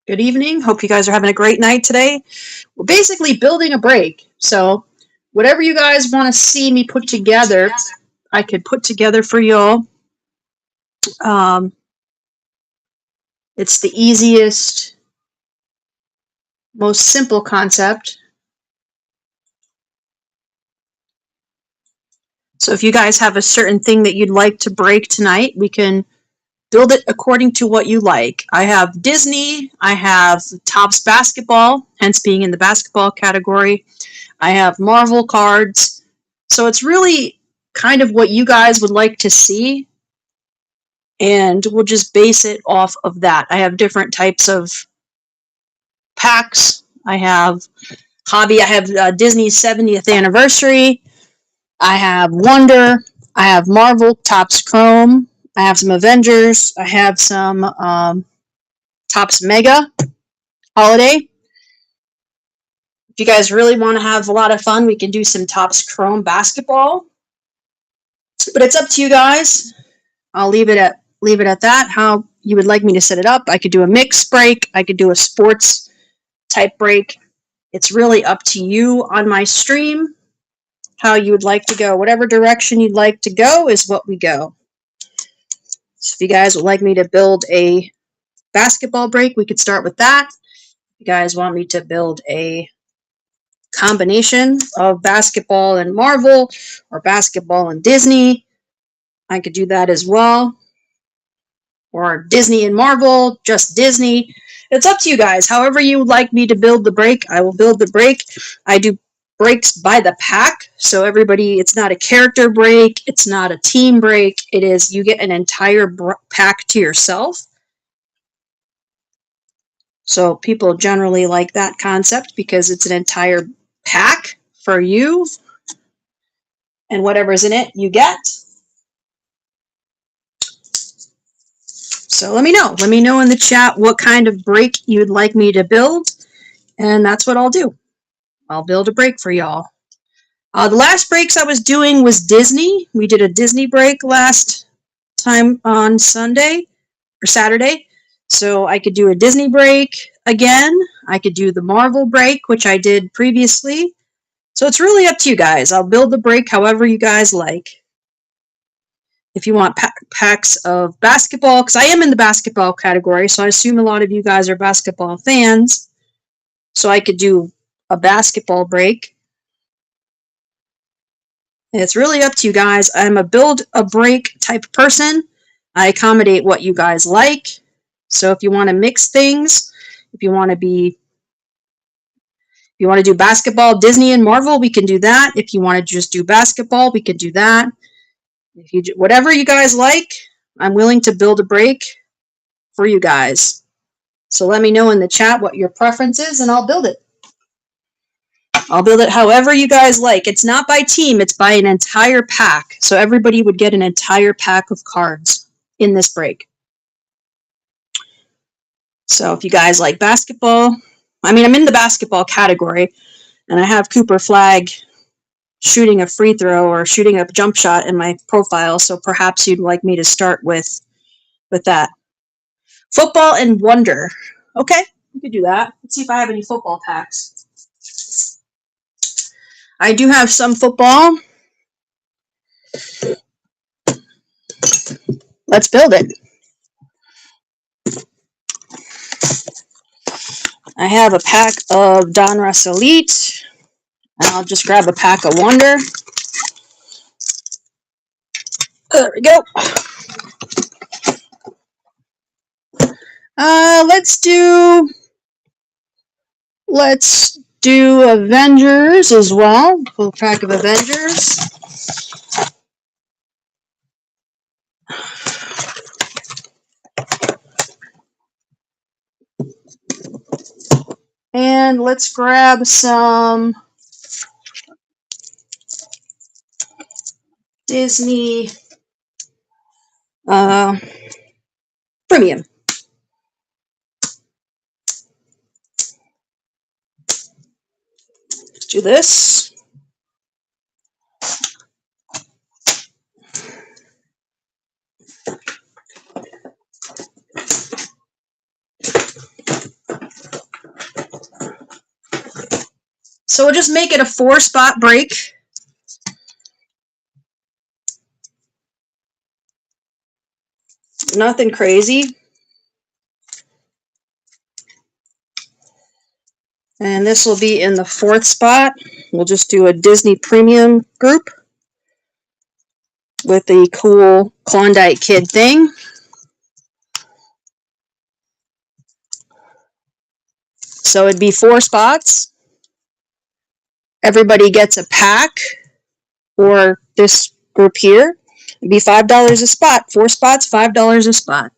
Good evening. Hope you guys are having a great night today. We're basically building a break. So whatever you guys want to see me put together, I could put together for y'all. It's the easiest, most simple concept. So if you guys have a certain thing that you'd like to break tonight, we can build it according to what you like. I have Disney, I have Topps basketball, hence being in the basketball category. I have Marvel cards. So it's really kind of what you guys would like to see, and we'll just base it off of that. I have different types of packs. I have Hobby. I have Disney's 70th anniversary. I have Wonder. I have Marvel Topps Chrome. I have some Avengers. I have some Topps Mega Holiday. If you guys really want to have a lot of fun, we can do some Topps Chrome basketball. But it's up to you guys. I'll leave it at that. How you would like me to set it up. I could do a mixed break. I could do a sports type break. It's really up to you on my stream how you would like to go. Whatever direction you'd like to go is what we go. So if you guys would like me to build a basketball break, we could start with that. If you guys want me to build a combination of basketball and Marvel or basketball and Disney, I could do that as well. Or Disney and Marvel, just Disney. It's up to you guys. However you would like me to build the break, I will build the break. I do breaks by the pack, so everybody, it's not a character break, it's not a team break, it is you get an entire pack to yourself. So people generally like that concept because it's an entire pack for you, and whatever's in it, you get. So let me know. Let me know in the chat what kind of break you'd like me to build, and that's what I'll do. I'll build a break for y'all. The last breaks I was doing was Disney. We did a Disney break last time on Sunday or Saturday. So I could do a Disney break again. I could do the Marvel break, which I did previously. So it's really up to you guys. I'll build the break however you guys like. If you want packs of basketball, because I am in the basketball category, so I assume a lot of you guys are basketball fans. So I could do a basketball break. And it's really up to you guys. I'm a build a break type person. I accommodate what you guys like. So if you want to mix things, if you want to do basketball, Disney and Marvel, we can do that. If you want to just do basketball, we can do that. If you do, whatever you guys like, I'm willing to build a break for you guys. So let me know in the chat what your preference is, and I'll build it. I'll build it however you guys like. It's not by team, it's by an entire pack. So everybody would get an entire pack of cards in this break. So if you guys like basketball, I'm in the basketball category, and I have Cooper Flag shooting a free throw or shooting a jump shot in my profile, so perhaps you'd like me to start with that. Football and Wonder. Okay, we could do that. Let's see if I have any football packs. I do have some football. Let's build it. I have a pack of Donruss Elite. I'll just grab a pack of Wonder. There we go. Let's do Avengers as well. Full pack of Avengers. And let's grab some Disney Premium. Let's do this. So we'll just make it a 4-spot break. Nothing crazy. And this will be in the 4th spot. We'll just do a Disney Premium group with the cool Klondike Kid thing. So it'd be 4 spots. Everybody gets a pack, or this group here. It'd be $5 a spot. 4 spots, $5 a spot.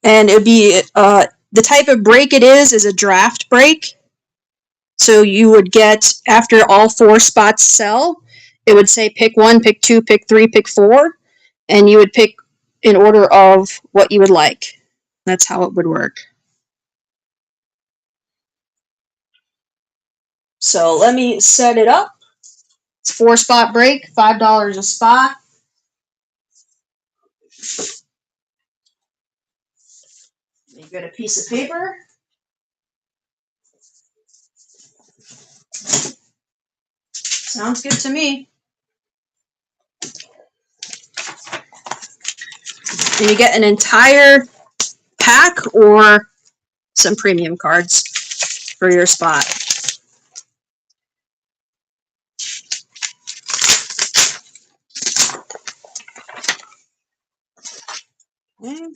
And it'd be the type of break it is a draft break. So you would get, after all 4 spots sell, it would say pick 1, pick 2, pick 3, pick 4, and you would pick in order of what you would like. That's how it would work. So let me set it up. It's 4-spot break, $5 a spot. You get a piece of paper. Sounds good to me. And you get an entire pack or some premium cards for your spot. Okay.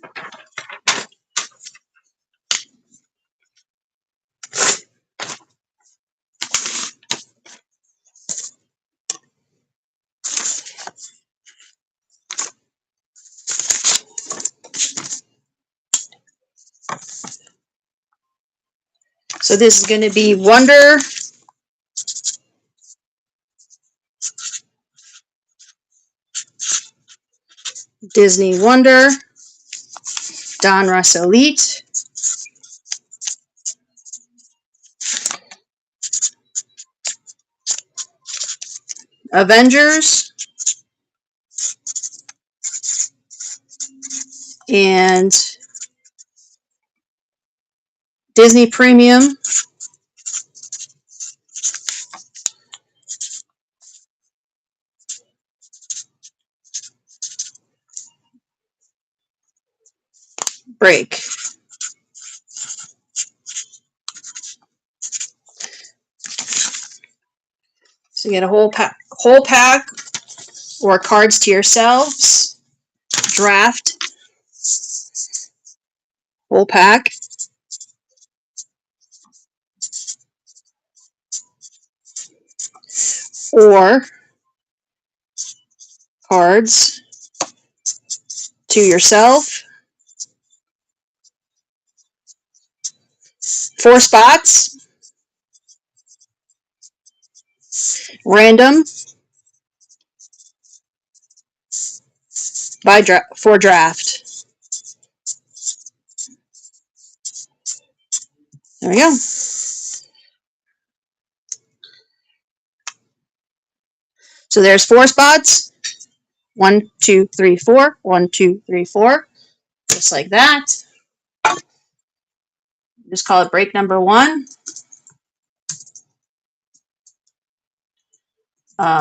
So this is going to be Wonder, Disney Wonder, Donruss Elite, Avengers, and Disney Premium, break. So you get a whole pack or cards to yourselves, draft, whole pack, or cards to yourself, 4 spots, random, for draft. There we go. So there's 4 spots. 1, 2, 3, 4. 1, 2, 3, 4. Just like that. Just call it break number 1.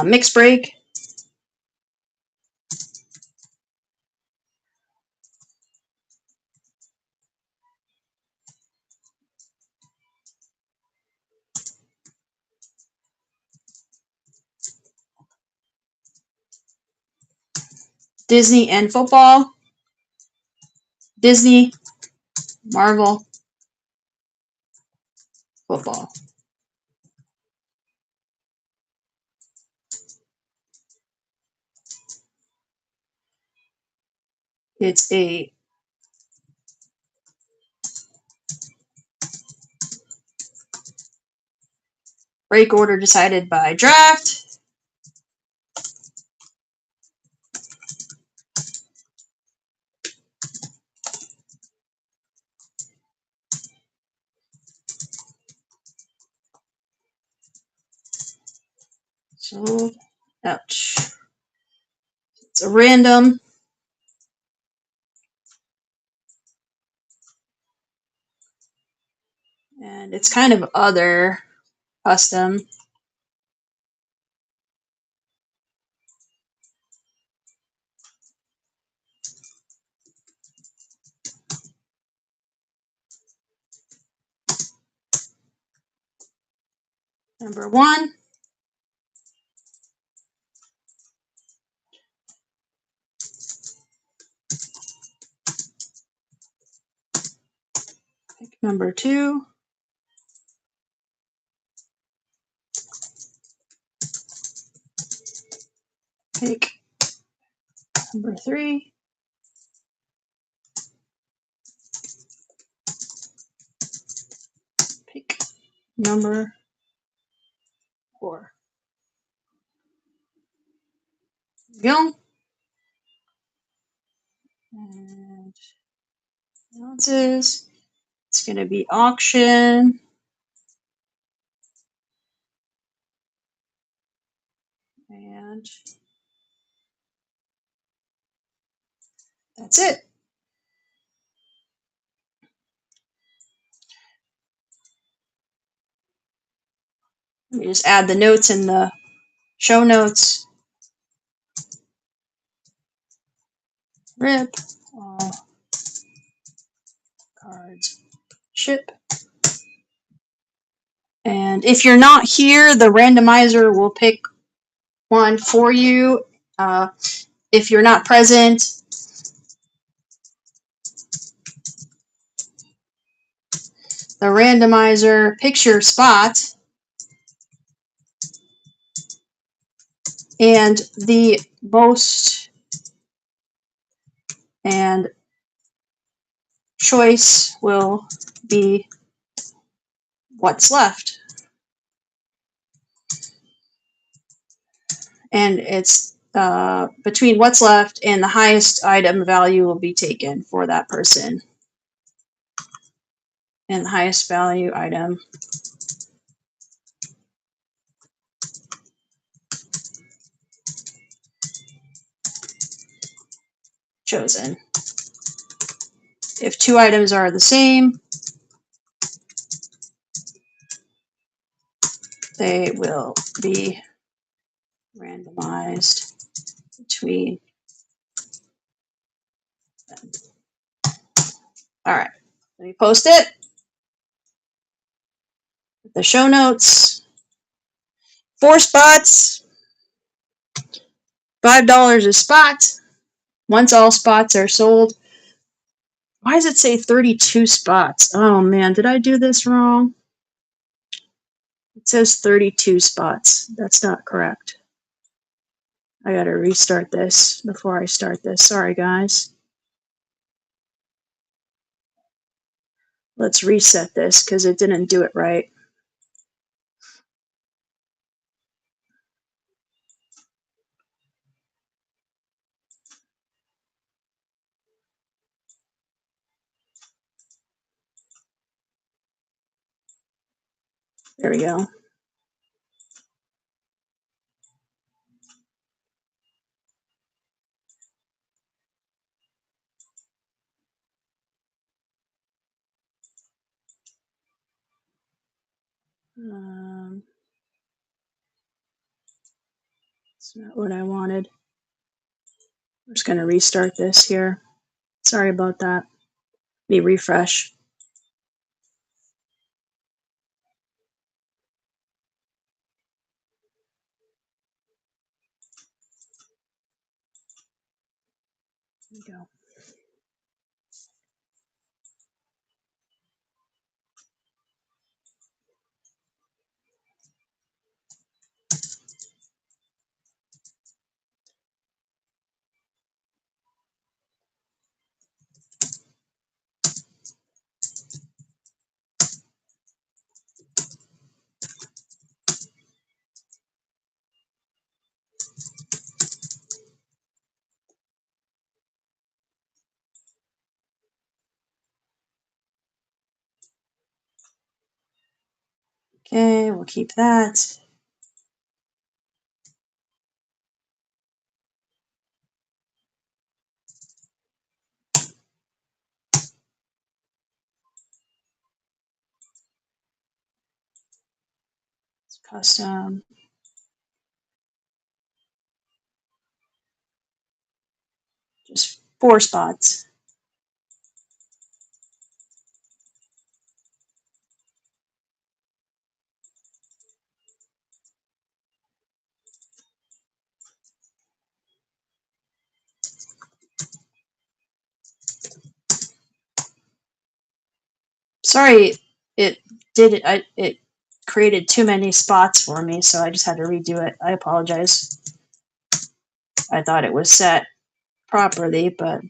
Mix break. Disney and football. Disney, Marvel, football. It's a break order decided by draft. So, ouch. It's a random. And it's kind of other custom. Number 1. Pick number 2. Pick number 3. Pick number 4. Go. And ounces. It's going to be auction. And that's it. Let me just add the notes in the show notes. Rip all cards ship. And if you're not here, the randomizer will pick one for you. If you're not present, the randomizer picks your spot, and the most and choice will be what's left. And it's between what's left and the highest item value will be taken for that person. And the highest value item chosen. If 2 items are the same, they will be randomized between them. All right, let me post it. The show notes. 4 spots, $5 a spot. Once all spots are sold. Why does it say 32 spots? Oh man, did I do this wrong? It says 32 spots. That's not correct. I gotta restart this before I start this. Sorry, guys. Let's reset this because it didn't do it right. There we go. It's not what I wanted. I'm just going to restart this here. Sorry about that. Let me refresh. There we go. Okay, we'll keep that. Custom. Just 4 spots. Sorry, it did it. It created too many spots for me, so I just had to redo it. I apologize. I thought it was set properly, but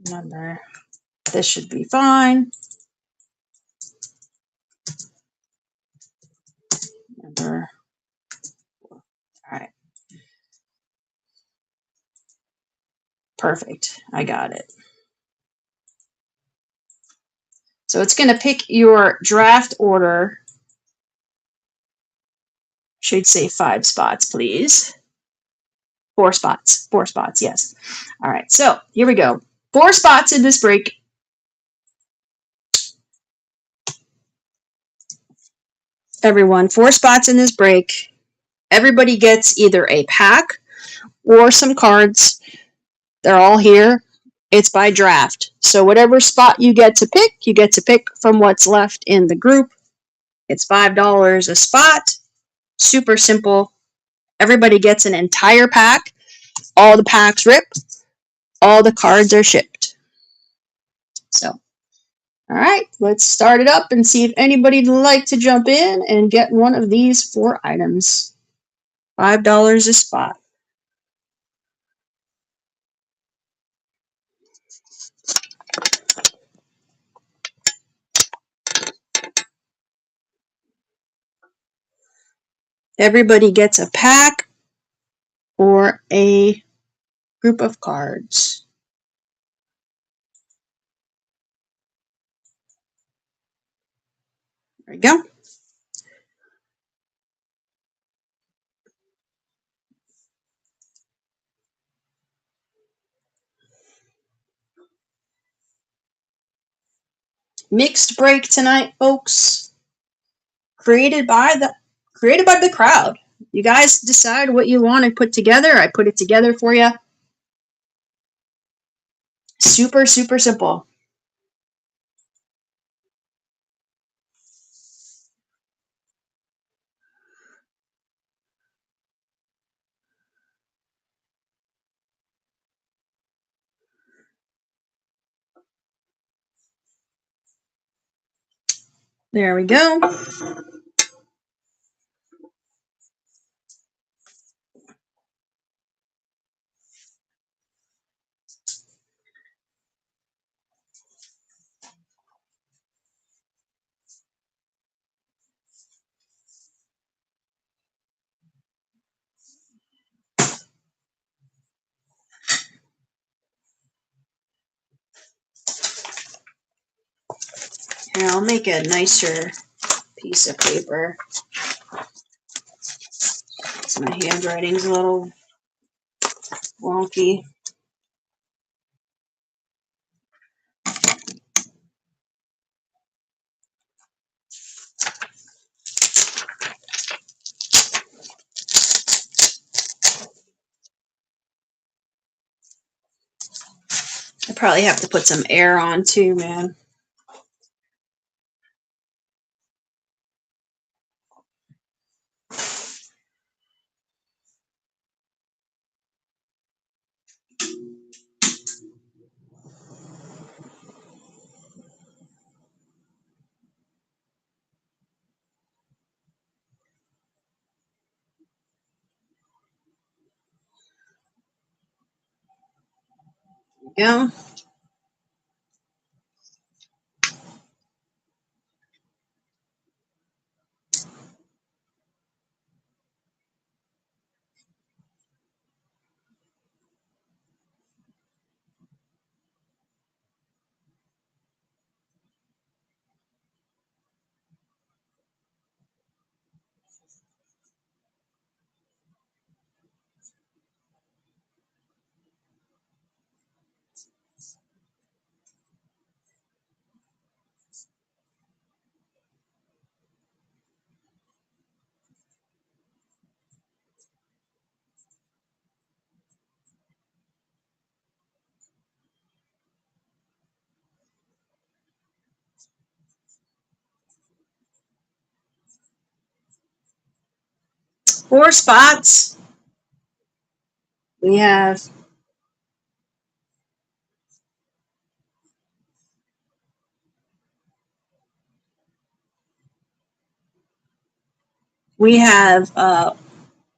number. This should be fine. Number. All right. Perfect. I got it. So it's going to pick your draft order. Should say 5 spots, please. 4 spots. 4 spots, yes. All right, so here we go. 4 spots in this break. Everyone, 4 spots in this break. Everybody gets either a pack or some cards. They're all here. It's by draft. So whatever spot you get to pick from what's left in the group. It's $5 a spot. Super simple. Everybody gets an entire pack. All the packs rip. All the cards are shipped. So, all right, let's start it up and see if anybody'd like to jump in and get one of these 4 items. $5 a spot. Everybody gets a pack or a group of cards. There we go. Mixed break tonight, folks. Created by the crowd. You guys decide what you want to put together. I put it together for you. Super, super simple. There we go. Here, I'll make a nicer piece of paper. So my handwriting's a little wonky. I probably have to put some air on too, man. Yeah. 4 spots. We have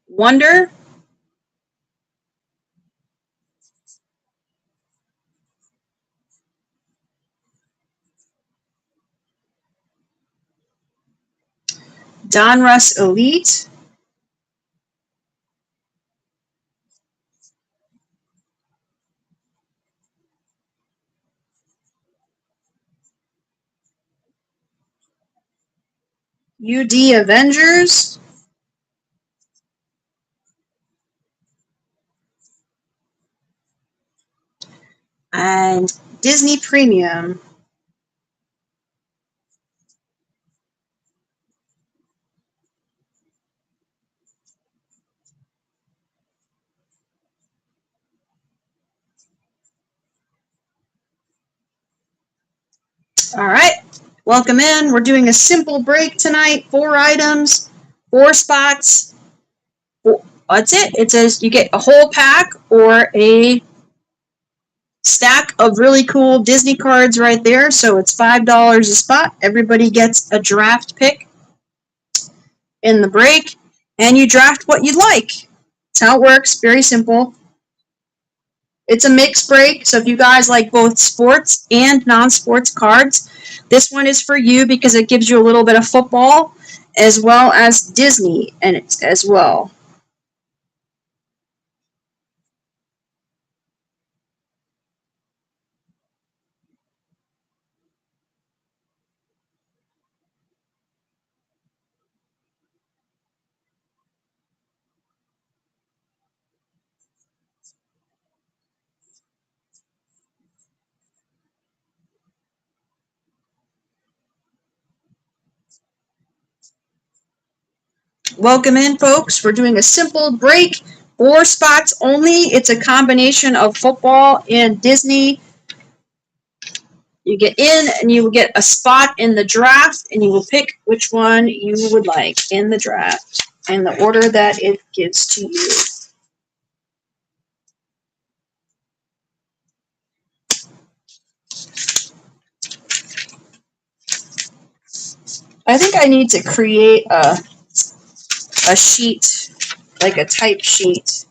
Wonder, Donruss Elite, UD Avengers, and Disney Premium. All right, welcome in. We're doing a simple break tonight. 4 items, 4 spots. That's it. It says you get a whole pack or a stack of really cool Disney cards right there. So it's $5 a spot. Everybody gets a draft pick in the break, and you draft what you'd like. That's how it works. Very simple. It's a mixed break, so if you guys like both sports and non-sports cards, this one is for you because it gives you a little bit of football as well as Disney in it as well. Welcome in, folks. We're doing a simple break, 4 spots only. It's a combination of football and Disney. You get in and you will get a spot in the draft, and you will pick which one you would like in the draft in the order that it gives to you. I think I need to create a sheet, like a type sheet.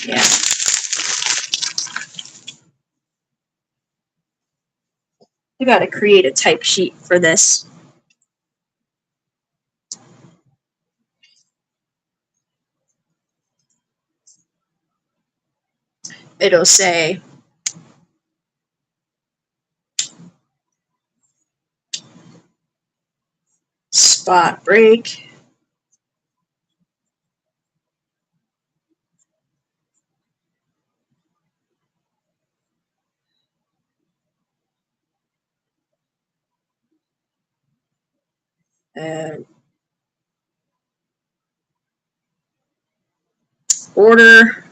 Yeah. I gotta create a type sheet for this. It'll say spot break. Uh, order.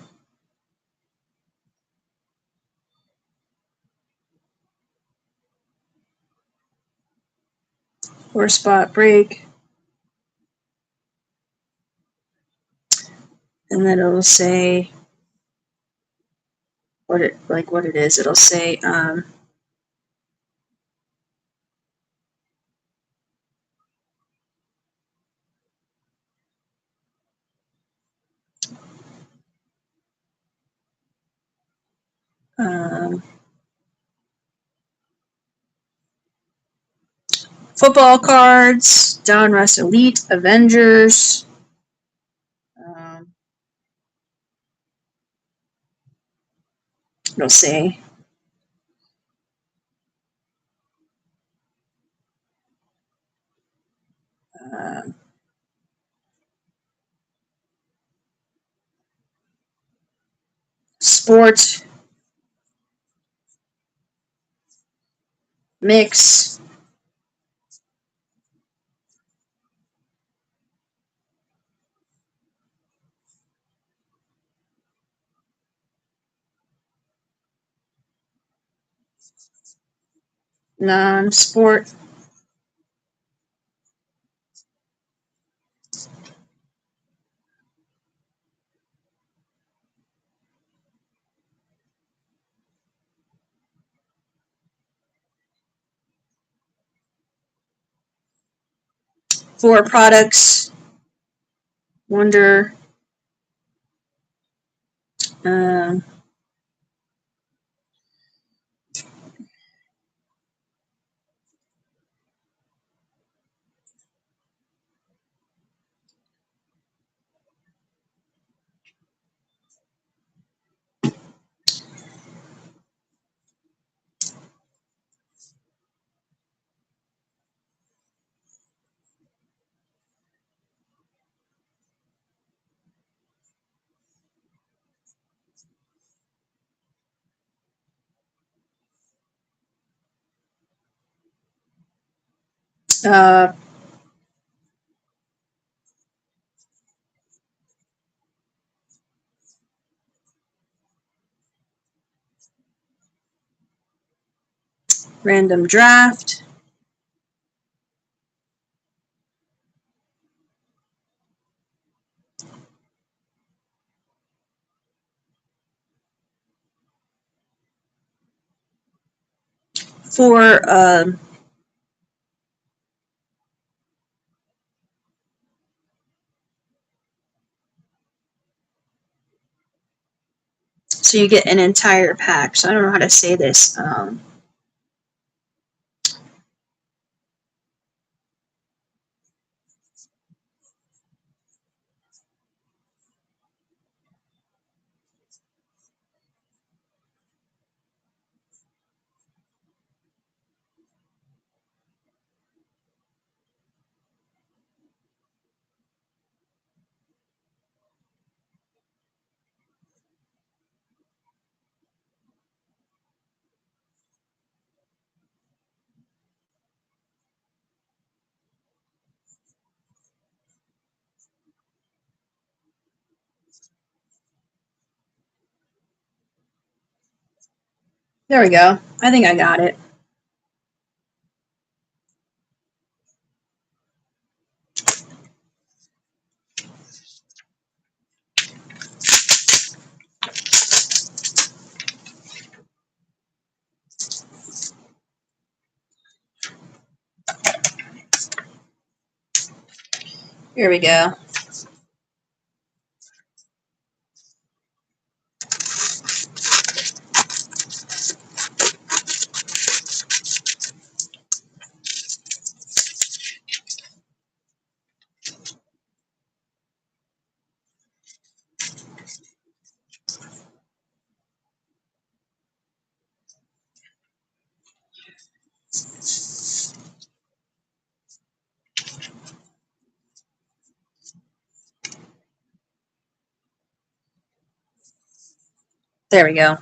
Or spot break. And then it'll say what it is. It'll say um, football cards, Donruss Elite, Avengers. It'll say uh, sport mix. Non-sport. 4 products. Wonder. Um, uh, random draft. For so you get an entire pack. So I don't know how to say this. There we go. I think I got it. Here we go. There we go.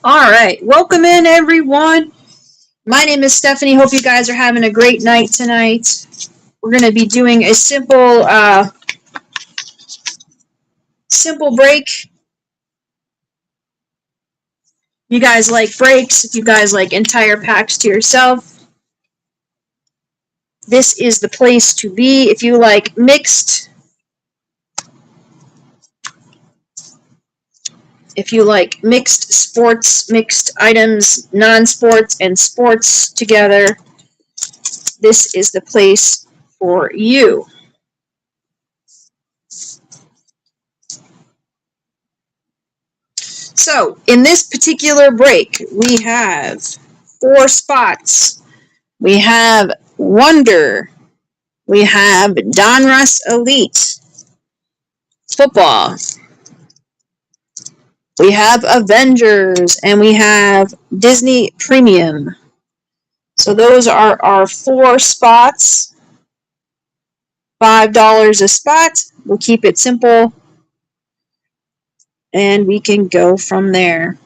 All right. Welcome in, everyone. My name is Stephanie. Hope you guys are having a great night tonight. We're going to be doing a simple break. You guys like breaks. If you guys like entire packs to yourself, this is the place to be. If you like mixed sports, mixed items, non-sports, and sports together, this is the place for you. So, in this particular break, we have 4 spots. We have Wonder. We have Donruss Elite Football. We have Avengers, and we have Disney Premium. So those are our 4 spots. $5 a spot. We'll keep it simple, and we can go from there.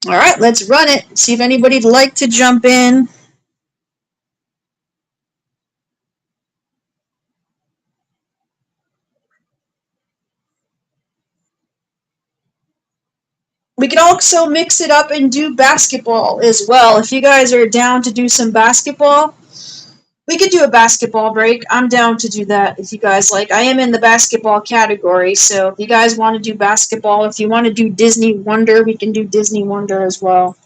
All right, let's run it. See if anybody'd like to jump in. We can also mix it up and do basketball as well. If you guys are down to do some basketball, we could do a basketball break. I'm down to do that if you guys like. I am in the basketball category, so if you guys want to do basketball, if you want to do Disney Wonder, we can do Disney Wonder as well.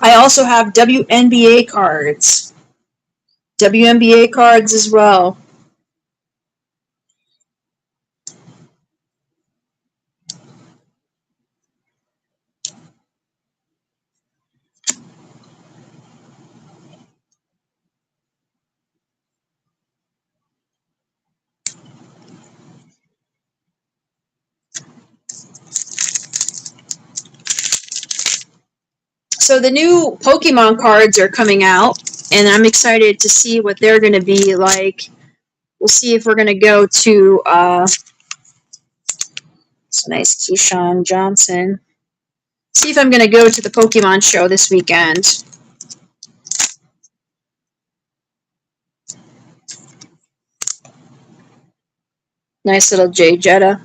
I also have WNBA cards. WNBA cards as well. So the new Pokemon cards are coming out, and I'm excited to see what they're going to be like. We'll see if we're going to go to, it's a nice Keyshawn Johnson. See if I'm going to go to the Pokemon show this weekend. Nice little Jay Jetta.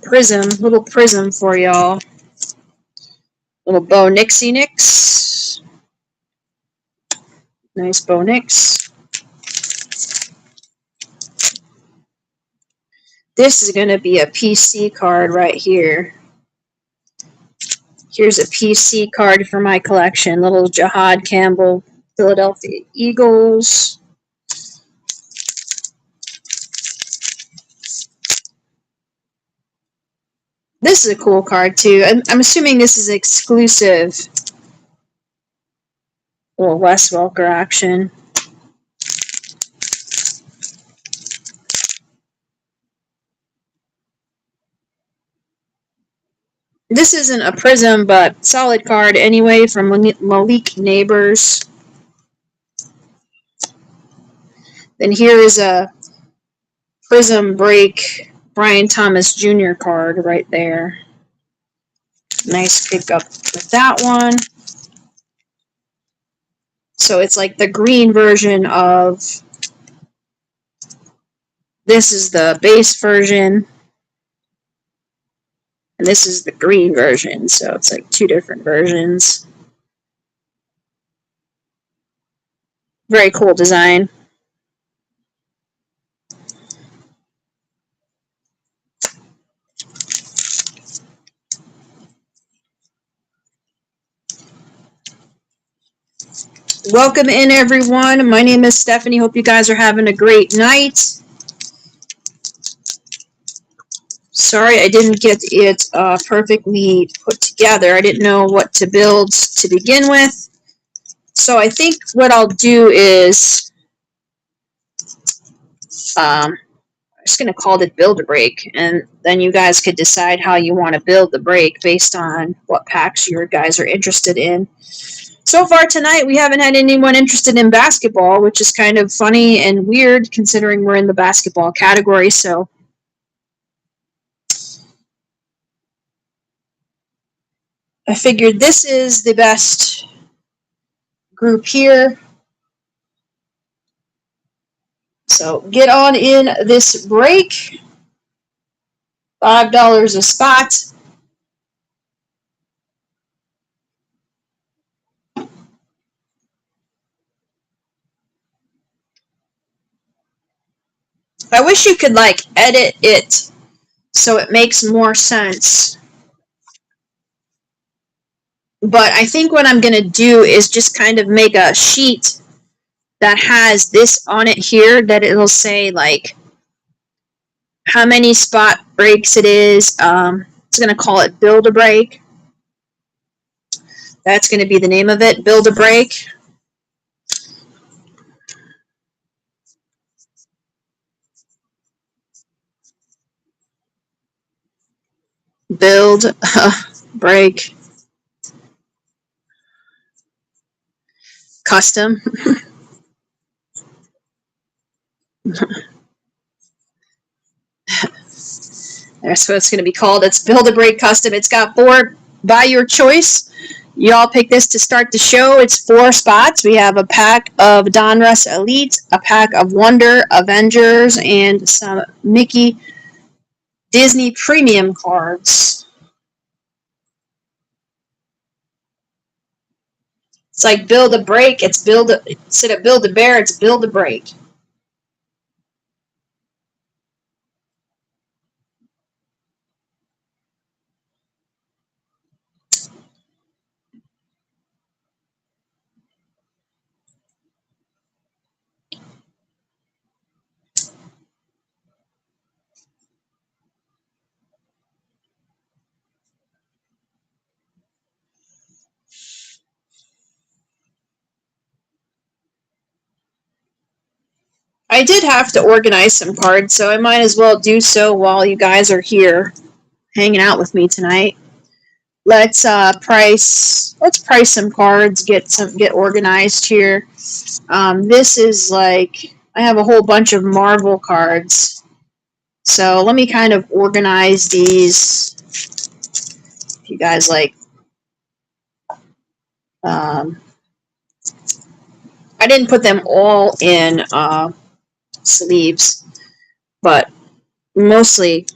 Prism, little prism for y'all. Little Bo Nixie Nix. Nice Bo Nix. This is going to be a PC card right here. Here's a PC card for my collection. Little Jahad Campbell, Philadelphia Eagles. This is a cool card too. I'm assuming this is exclusive. Little Wes Welker action. This isn't a prism, but solid card anyway from Malik Neighbors. Then here is a Prism Break Brian Thomas Jr. card right there. Nice pickup with that one. So it's like the green version of, this is the base version, and this is the green version. So it's like two different versions. Very cool design. Welcome in, everyone. My name is Stephanie. Hope you guys are having a great night. Sorry I didn't get it perfectly put together. I didn't know what to build to begin with. So I think what I'll do is, I'm just going to call it Build a Break, and then you guys could decide how you want to build the break based on what packs your guys are interested in. So far tonight, we haven't had anyone interested in basketball, which is kind of funny and weird considering we're in the basketball category. So I figured this is the best group here. So get on in this break. $5 a spot. I wish you could like edit it so it makes more sense. But I think what I'm going to do is just kind of make a sheet that has this on it here, that it'll say like how many spot breaks it is. It's going to call it Build a Break. That's going to be the name of it, Build a Break. Build a Break. Custom. That's what it's going to be called. It's Build a Break Custom. It's got 4 by your choice You all picked this to start the show. It's 4 spots. We have a pack of Donruss Elite, a pack of Wonder Avengers, and some Mickey Disney Premium cards. It's like build a break. It's build a, instead of build a bear, it's build a break. I did have to organize some cards, so I might as well do so while you guys are here hanging out with me tonight. Let's price some cards, get organized here. This is like I have a whole bunch of Marvel cards. So let me kind of organize these. If you guys like, I didn't put them all in sleeves, but mostly.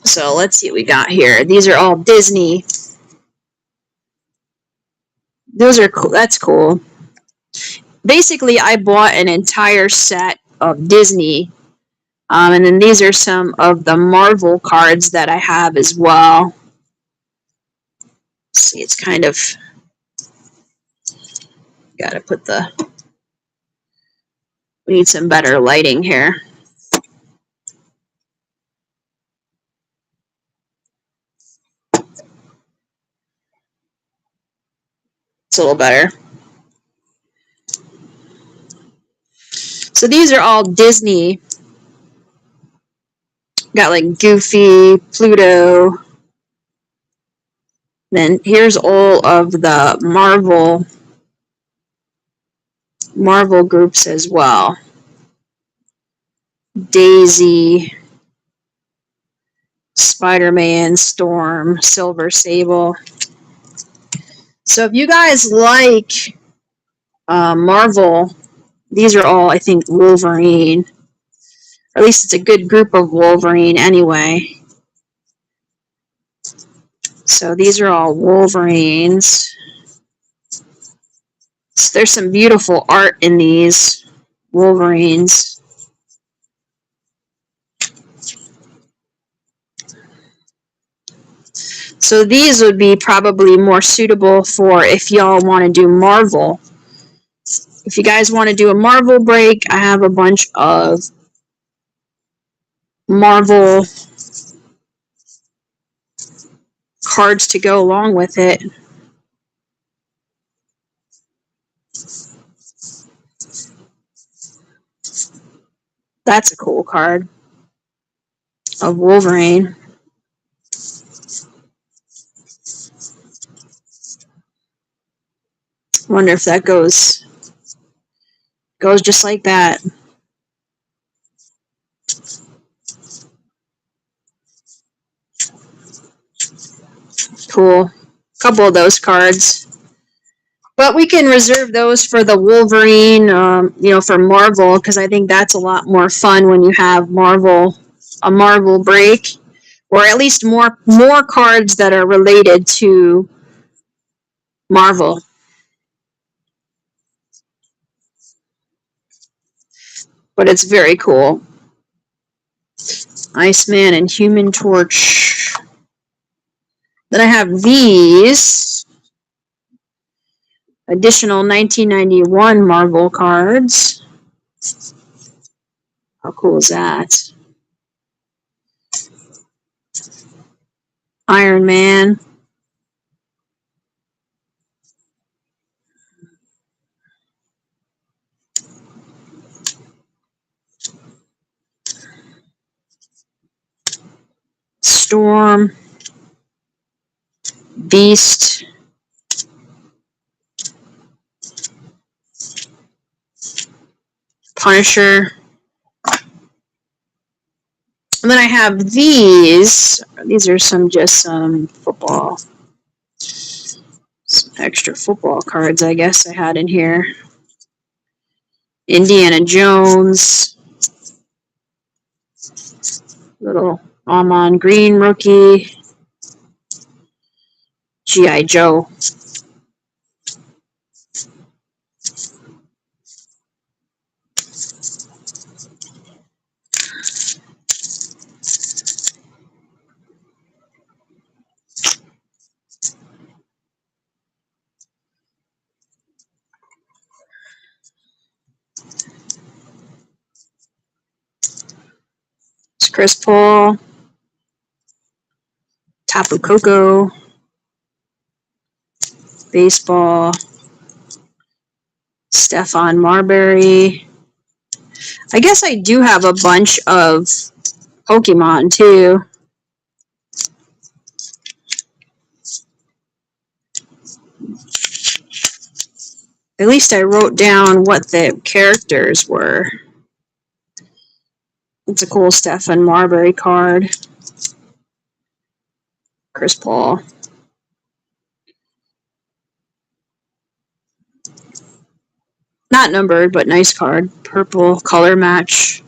So let's see what we got here. These are all Disney. Those are cool. That's cool. Basically, I bought an entire set of Disney. And then these are some of the Marvel cards that I have as well. Let's see, it's kind of gotta put the. We need some better lighting here. It's a little better. So these are all Disney. Got like Goofy, Pluto. Then here's all of the Marvel groups as well. Daisy, Spider-Man, Storm, Silver Sable. So if you guys like Marvel, these are all, I think, Wolverine. Or at least it's a good group of Wolverine anyway. So these are all Wolverines. So there's some beautiful art in these Wolverines. So these would be probably more suitable for if y'all want to do Marvel. If you guys want to do a Marvel break, I have a bunch of Marvel cards to go along with it. That's a cool card of Wolverine. Wonder if that goes just like that. Cool. Couple of those cards. But we can reserve those for the Wolverine, for Marvel, because I think that's a lot more fun when you have a Marvel break, or at least more cards that are related to Marvel. But it's very cool. Iceman and Human Torch. Then I have these additional 1991 Marvel cards. How cool is that? Iron Man. Storm. Beast. Punisher. And then I have these. These are some football, some extra football cards, I guess I had in here. Indiana Jones, little Amon Green rookie, G.I. Joe. It's Chris Paul, Tapu Koko, baseball, Stephon Marbury. I guess I do have a bunch of Pokemon too. At least I wrote down what the characters were. It's a cool Stephon Marbury card. Chris Paul. Not numbered, but nice card. Purple color match.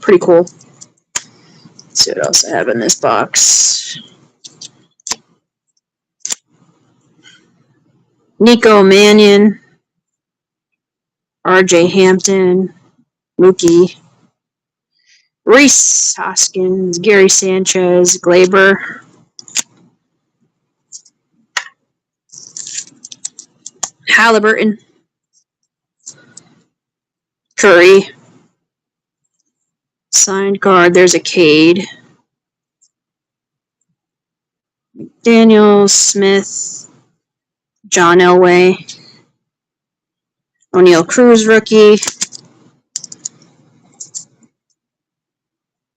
Pretty cool. Let's see what else I have in this box. Nico Mannion. RJ Hampton. Mookie. Reese Hoskins. Gary Sanchez. Glaber. Halliburton. Curry. Signed card. There's a Cade. Daniels. Smith. John Elway. O'Neal Cruz rookie.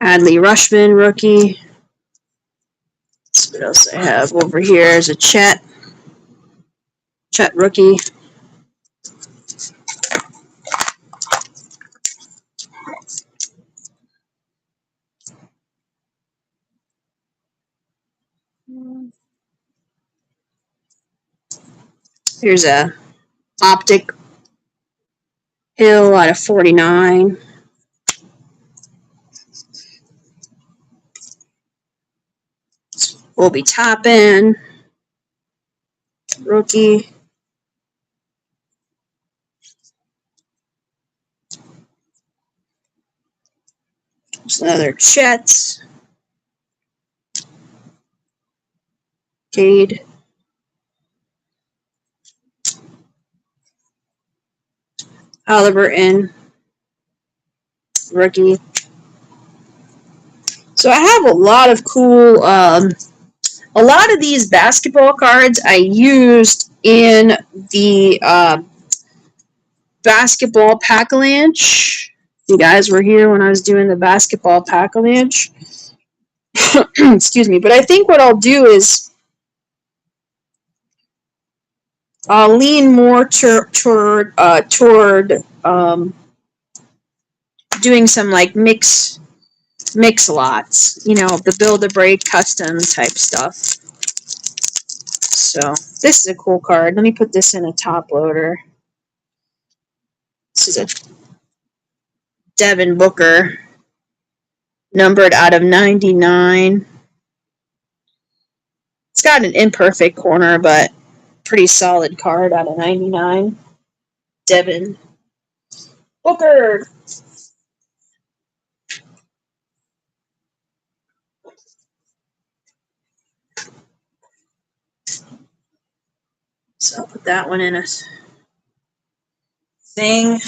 Adley Rushman rookie. Let's see what else I have over here is a Chet rookie. Here's a Optic Hill out of 49. Will be Toppin, rookie. There's another Chet. Cade. Halliburton, rookie. So I have a lot of cool, a lot of these basketball cards I used in the basketball Pack-Alanche. You guys were here when I was doing the basketball Pack-Alanche. Excuse me. But I think what I'll do is I'll lean more toward doing some like mix lots, you know, the build a break custom type stuff. So this is a cool card. Let me put this in a top loader. This is a Devin Booker, numbered out of 99. It's got an imperfect corner, but pretty solid card out of 99. Devin Booker. So I'll put that one in a thing.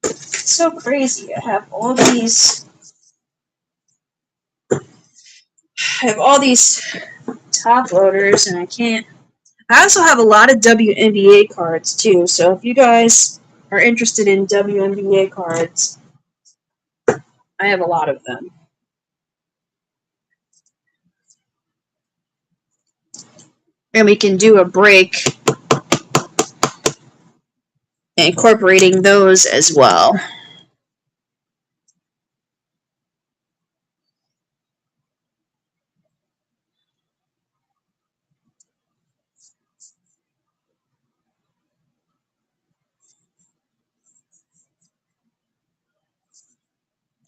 It's so crazy. I have all these top loaders, and I can't. I also have a lot of WNBA cards too. So if you guys are interested in WNBA cards, I have a lot of them. And we can do a break incorporating those as well.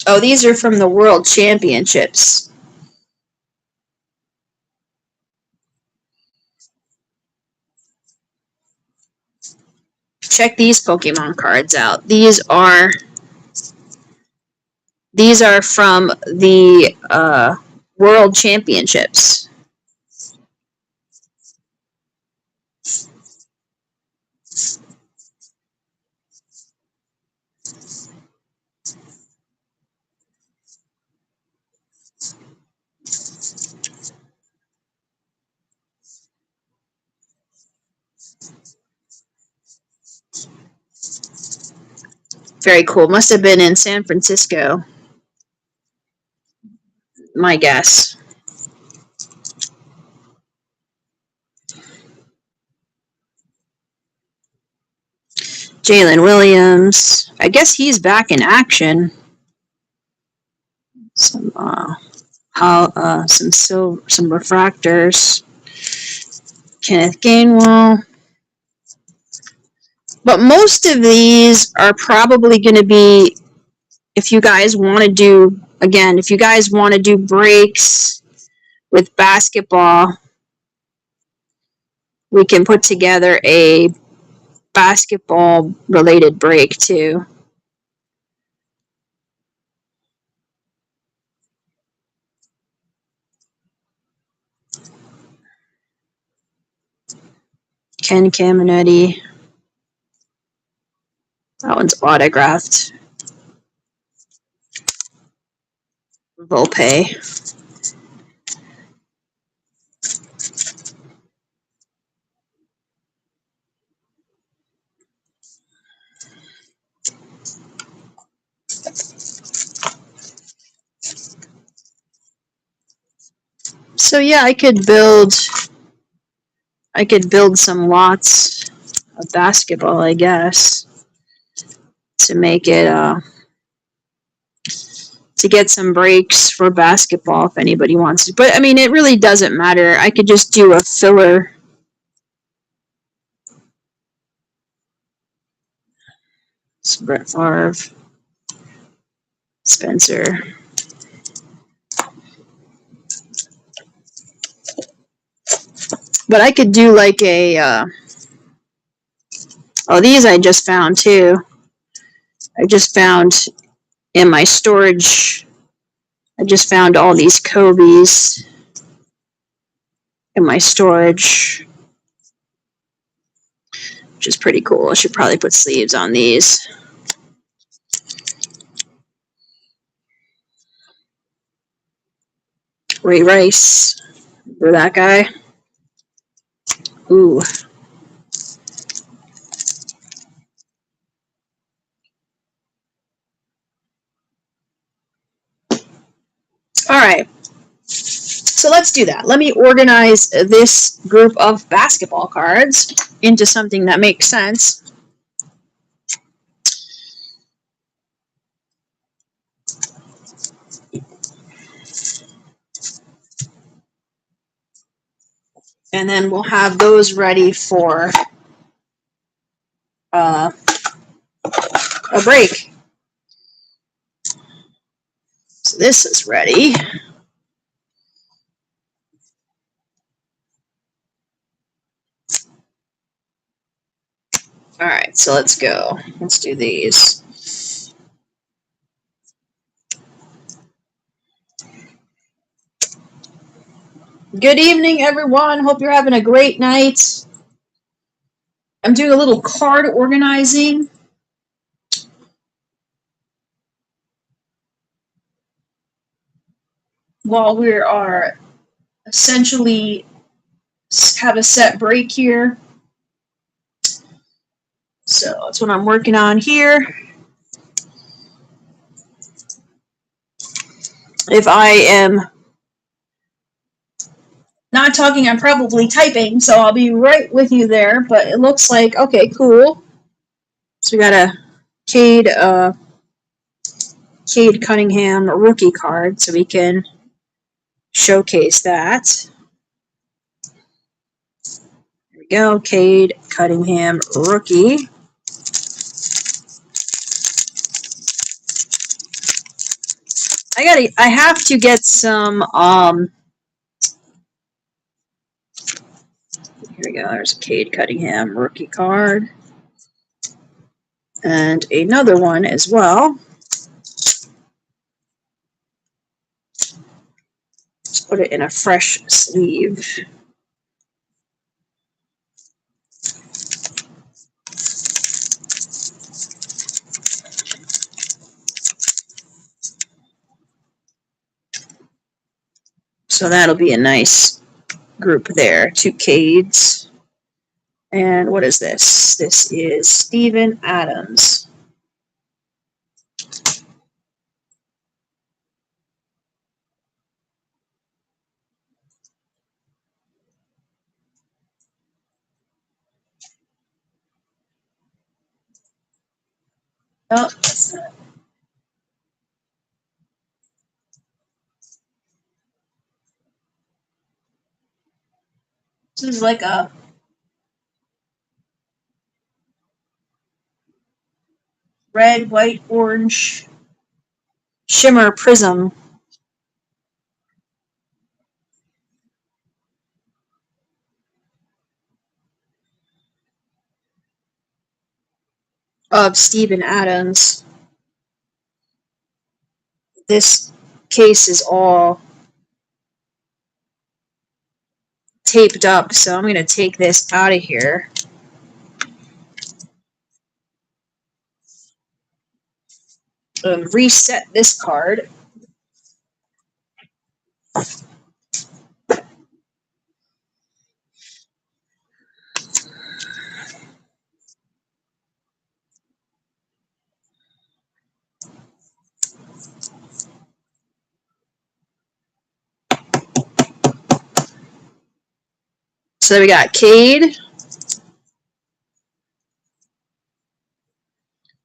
Oh, these are from the World Championships. Check these Pokemon cards out. These are from the World Championships. Very cool. Must have been in San Francisco. My guess. Jalen Williams. I guess he's back in action. Some some refractors. Kenneth Gainwell. But most of these are probably going to be, if you guys want to do, again, if you guys want to do breaks with basketball, we can put together a basketball related break too. Ken Caminetti. That one's autographed. Volpe. So yeah, I could build some lots of basketball, I guess, to make it to get some breaks for basketball if anybody wants to. But I mean, it really doesn't matter. I could just do a filler. It's Brett Favre, Spencer. But I could do like a. Oh, these I just found too. I just found in my storage. I just found all these Kobe's in my storage, which is pretty cool. I should probably put sleeves on these. Ray Rice. For that guy. Ooh. Alright. So let's do that. Let me organize this group of basketball cards into something that makes sense. And then we'll have those ready for a break. So this is ready. All right, so let's go. Let's do these. Good evening, everyone. Hope you're having a great night. I'm doing a little card organizing. While we are essentially have a set break here. So that's what I'm working on here. If I am not talking, I'm probably typing, so I'll be right with you there, but it looks like, okay, cool. So we got a Cade Cunningham rookie card, so we can showcase that. There we go, Cade Cunningham rookie. I have to get some, here we go, there's a Cade Cunningham rookie card. And another one as well. Let's put it in a fresh sleeve. So that'll be a nice group there. 2 Cades. And what is this? This is Steven Adams. Oh, that's not. This is like a red, white, orange shimmer prism. Of Steven Adams. This case is all taped up, so I'm going to take this out of here. Reset this card. So we got Cade,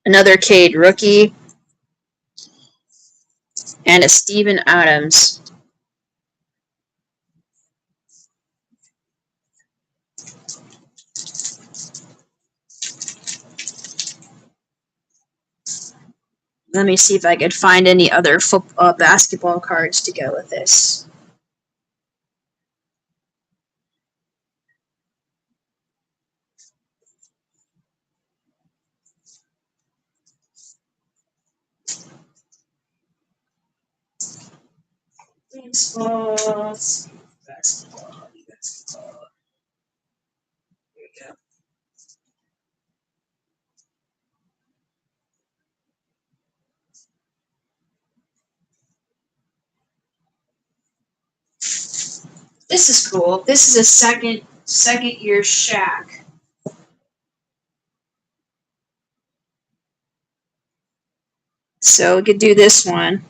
another Cade rookie, and a Steven Adams. Let me see if I could find any other basketball cards to go with this. Baseball. Basketball. Here we go. This is cool. This is a second year Shaq. So we could do this one.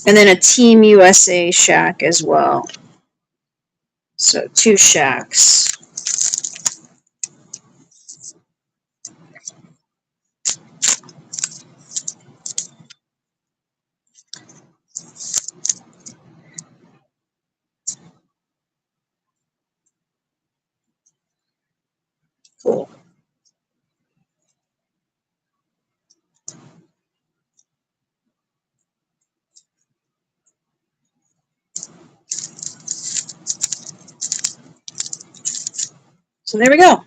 And then a Team USA Shaq as well. So 2 Shaqs. Cool. So there we go.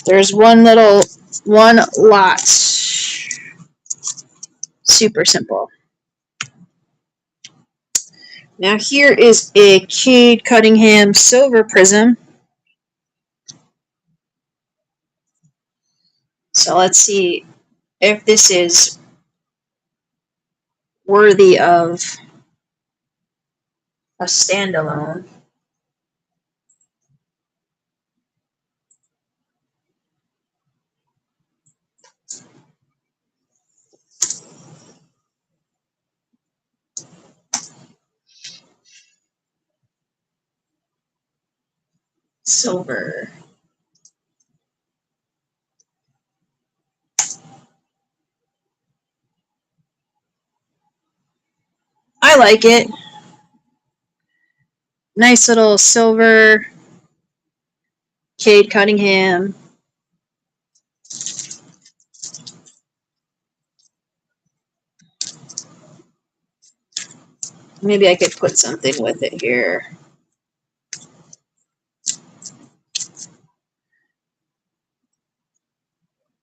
There's one lot. Super simple. Now here is a Cade Cunningham silver prism. So let's see if this is worthy of a standalone. Silver. I like it. Nice little silver Cade Cunningham. Maybe I could put something with it here.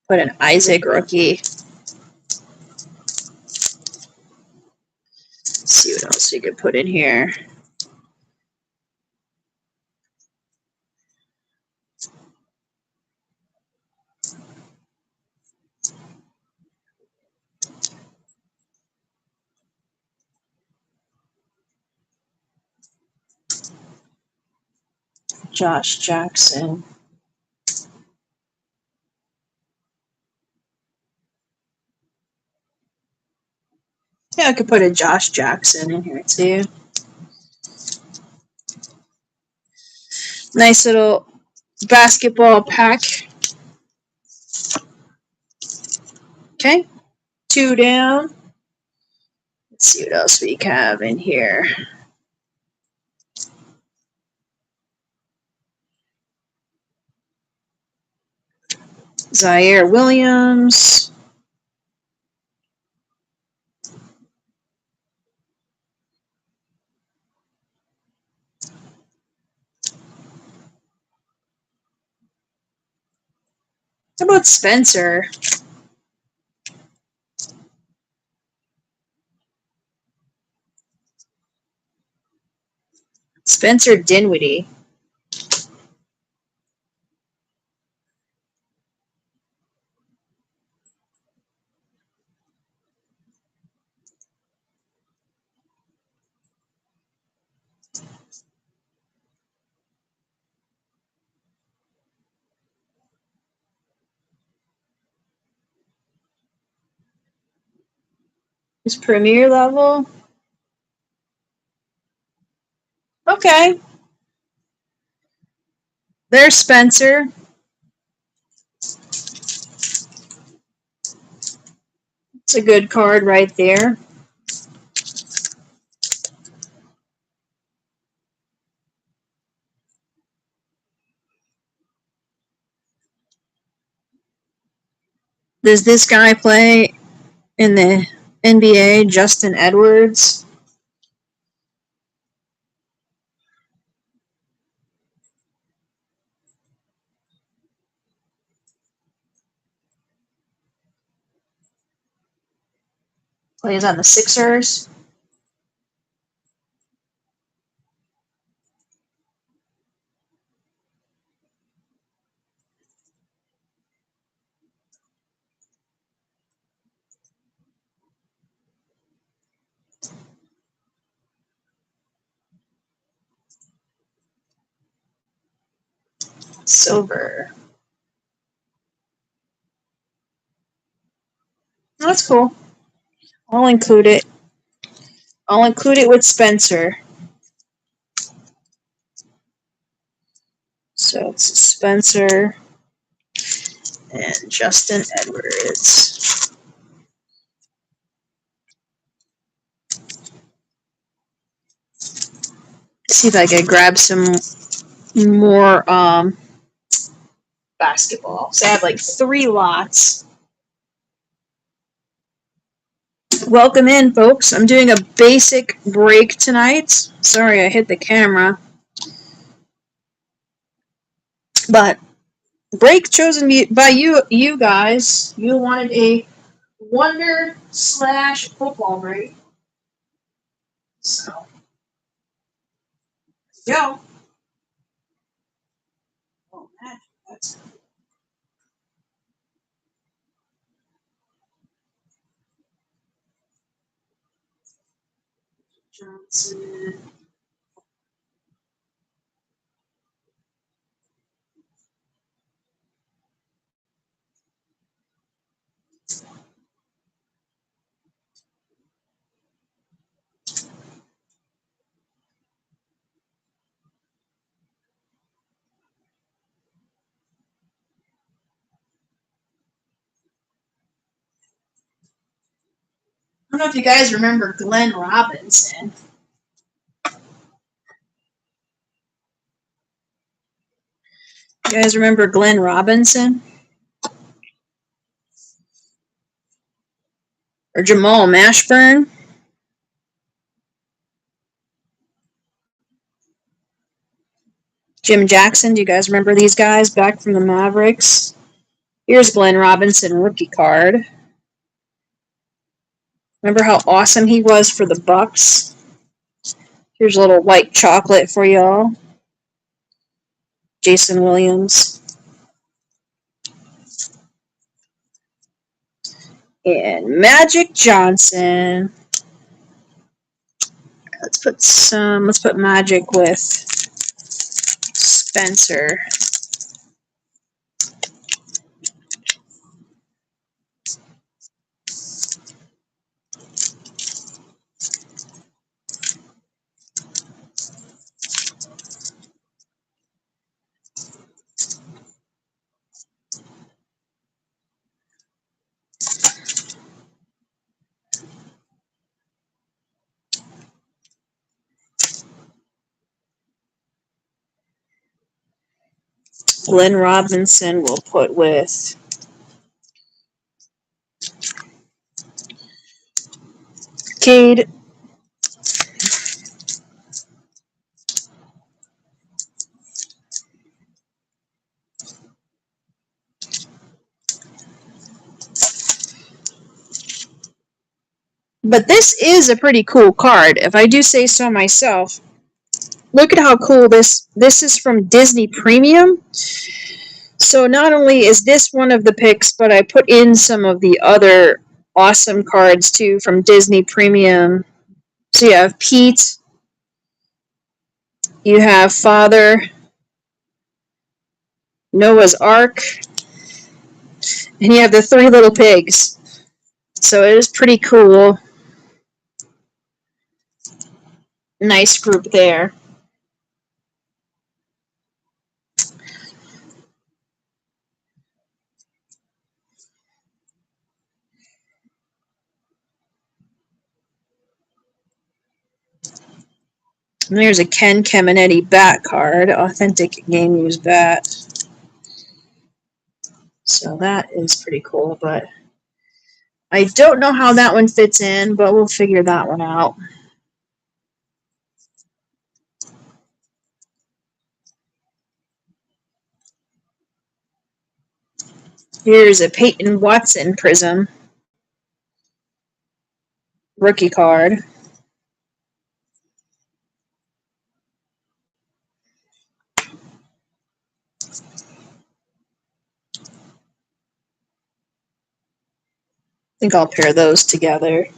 Put an Isaac rookie. Let's see what else you could put in here. Josh Jackson. Yeah, I could put a Josh Jackson in here too. Nice little basketball pack. Okay, 2 down. Let's see what else we have in here. Zaire Williams. How about Spencer? Spencer Dinwiddie. His premier level. Okay. There's Spencer. It's a good card right there. Does this guy play in the NBA? Justin Edwards. Plays on the Sixers. Silver. That's cool. I'll include it. I'll include it with Spencer. So it's Spencer and Justin Edwards. See if I can grab some more basketball. So I have like 3 lots. Welcome in, folks. I'm doing a basic break tonight. Sorry I hit the camera. But break chosen by you guys. You wanted a wonder / football break. So, go. Oh, that's Johnson. don't know if you guys remember Glenn Robinson. You guys remember Glenn Robinson? Or Jamal Mashburn? Jim Jackson, do you guys remember these guys back from the Mavericks? Here's Glenn Robinson rookie card. Remember how awesome he was for the Bucks? Here's a little white chocolate for y'all. Jason Williams. And Magic Johnson. Let's put Magic with Spencer. Glenn Robinson we'll put with Cade. But this is a pretty cool card, if I do say so myself. Look at how cool this is from Disney Premium. So not only is this one of the picks, but I put in some of the other awesome cards too from Disney Premium. So you have Pete, you have Father, Noah's Ark, and you have the three little pigs. So it is pretty cool. Nice group there. And there's a Ken Caminiti bat card, authentic game used bat. So that is pretty cool, but I don't know how that one fits in, but we'll figure that one out. Here's a Peyton Watson Prism rookie card. I think I'll pair those together.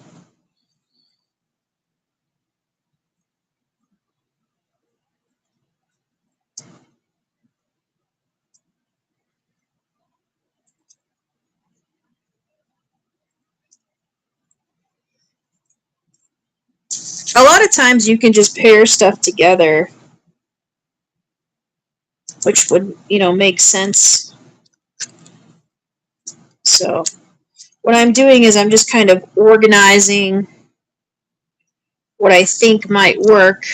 A lot of times you can just pair stuff together, which would, make sense. So what I'm doing is I'm just kind of organizing what I think might work.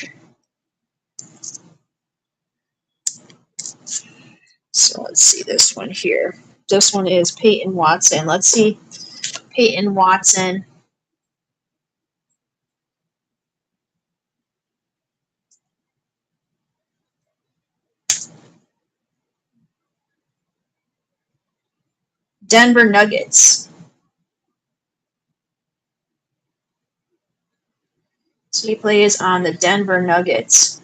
So let's see this one here. This one is Peyton Watson. Let's see Peyton Watson. Denver Nuggets. So he plays on the Denver Nuggets.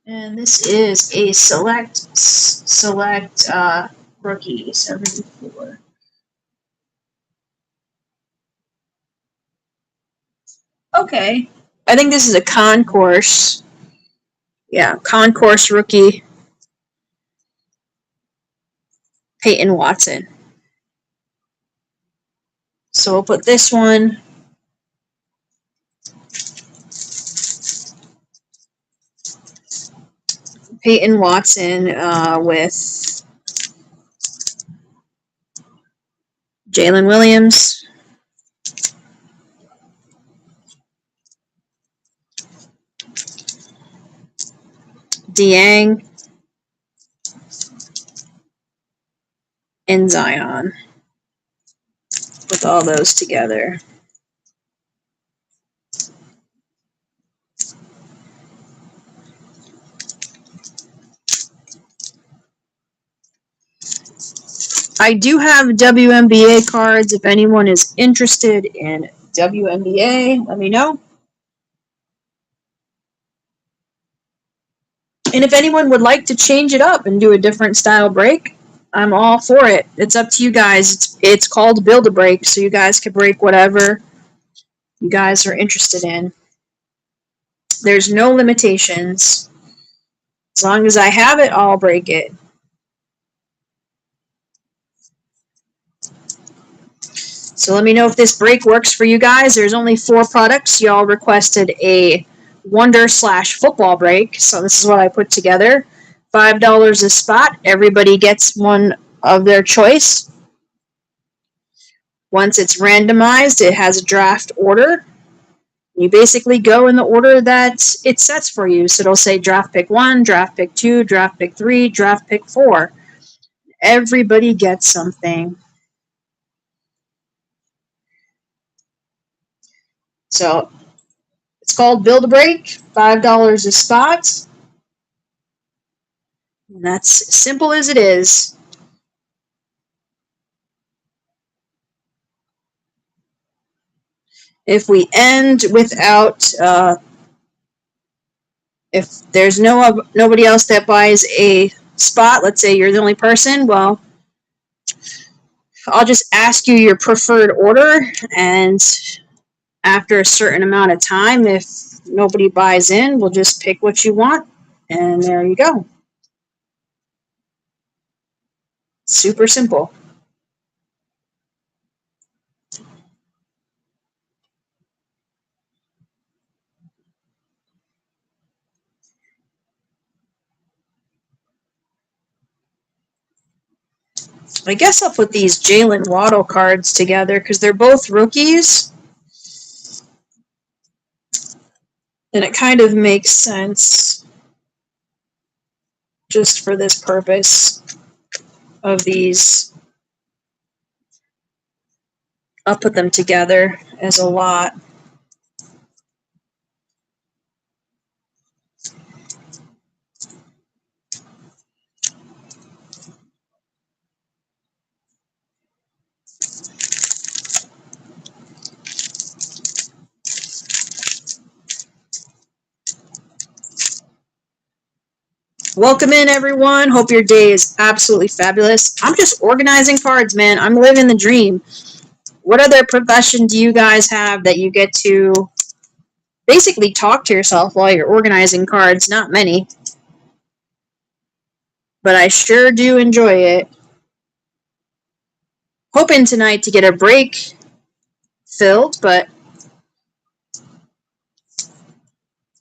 And this is a select rookie, 74. Okay. I think this is a concourse. Yeah, concourse rookie. Peyton Watson. So we'll put this one Peyton Watson with Jalen Williams, Dieng, and Zion. With all those together. I do have WNBA cards. If anyone is interested in WNBA, let me know. And if anyone would like to change it up and do a different style break, I'm all for it. It's up to you guys. It's called Build a Break, so you guys can break whatever you guys are interested in. There's no limitations. As long as I have it, I'll break it. So let me know if this break works for you guys. There's only 4 products. Y'all requested a Wonder/football break, so this is what I put together. $5 a spot. Everybody gets one of their choice. Once it's randomized, it has a draft order. You basically go in the order that it sets for you. So it'll say draft pick 1, draft pick 2, draft pick 3, draft pick 4. Everybody gets something. So it's called Build a Break, $5 a spot. And that's simple as it is. If we end without, if there's nobody else that buys a spot, let's say you're the only person, well, I'll just ask you your preferred order, and after a certain amount of time, if nobody buys in, we'll just pick what you want, and there you go. Super simple. I guess I'll put these Jalen Waddle cards together because they're both rookies. And it kind of makes sense just for this purpose of these. I'll put them together as a lot. Welcome in, everyone. Hope your day is absolutely fabulous. I'm just organizing cards, man. I'm living the dream. What other profession do you guys have that you get to basically talk to yourself while you're organizing cards? Not many. But I sure do enjoy it. Hoping tonight to get a break filled, but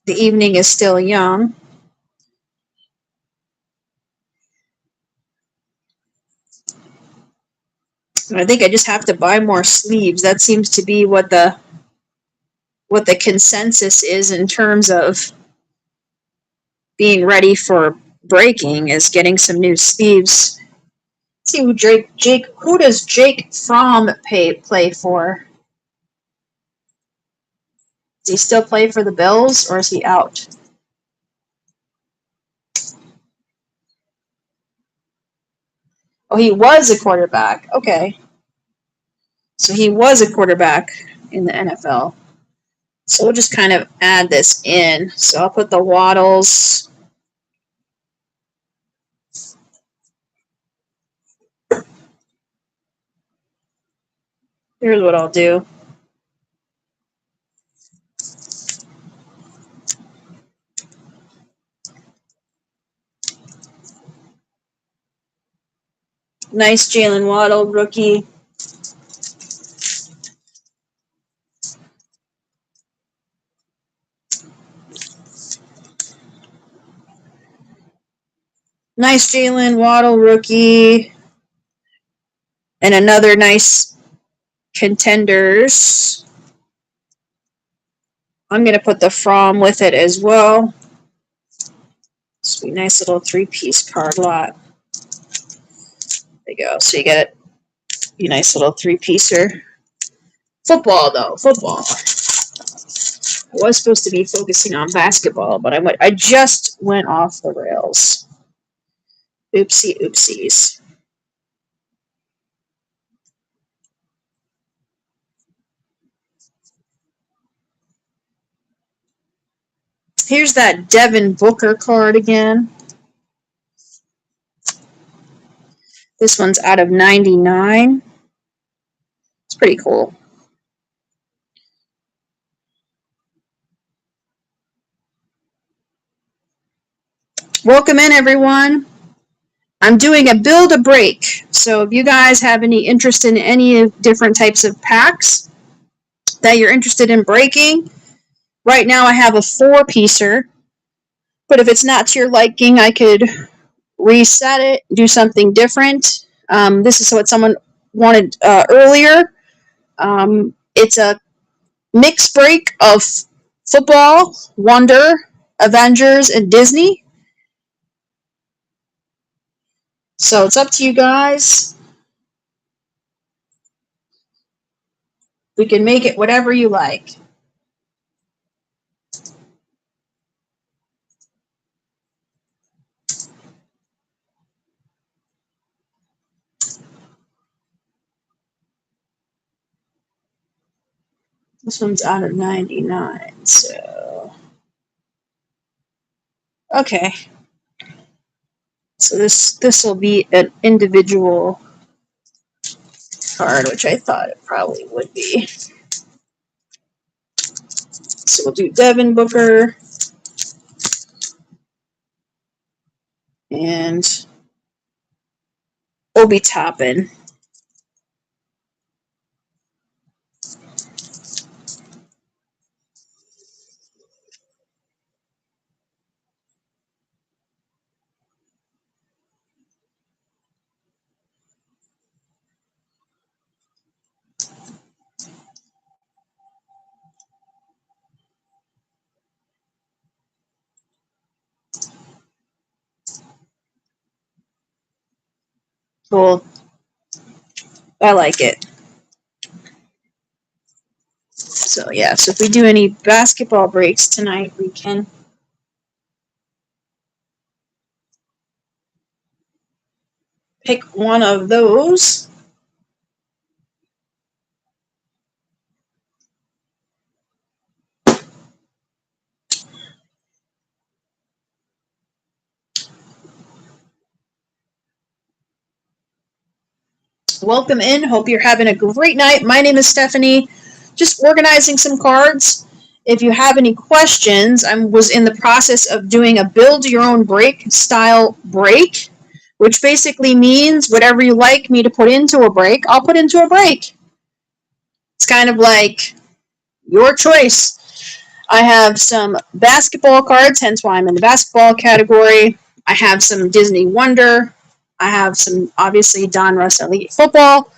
the evening is still young. And I think I just have to buy more sleeves. That seems to be what the consensus is in terms of being ready for breaking, is getting some new sleeves. Let's see who does Jake Fromm play for? Does he still play for the Bills, or is he out? Oh, he was a quarterback. Okay. So he was a quarterback in the NFL. So we'll just kind of add this in. So I'll put the Waddles. Here's what I'll do. Nice Jalen Waddle, rookie. Nice Jalen Waddle rookie. And another nice Contenders. I'm going to put the From with it as well. This will be a nice little 3-piece card lot. There you go. So you get a nice little 3-piecer. Football, though. Football. I was supposed to be focusing on basketball, but I just went off the rails. Oopsie oopsies. Here's that Devin Booker card again. This one's out of 99. It's pretty cool. Welcome in, everyone. I'm doing a build a break. So if you guys have any interest in any different types of packs that you're interested in breaking, right now I have a 4-piecer. But if it's not to your liking, I could reset it, do something different. This is what someone wanted earlier. It's a mixed break of football, Wonder, Avengers, and Disney. So it's up to you guys. We can make it whatever you like. This one's out of 99, so... Okay. So this will be an individual card, which I thought it probably would be. So we'll do Devin Booker. And Obi Toppin. Cool. I like it. So yeah, so if we do any basketball breaks tonight, we can pick one of those. Welcome in. Hope you're having a great night. My name is Stephanie. Just organizing some cards. If you have any questions, I was in the process of doing a build your own break style break, which basically means whatever you like me to put into a break, I'll put into a break. It's kind of like your choice. I have some basketball cards, hence why I'm in the basketball category. I have some Disney Wonder. I have some, obviously, Donruss Elite Football.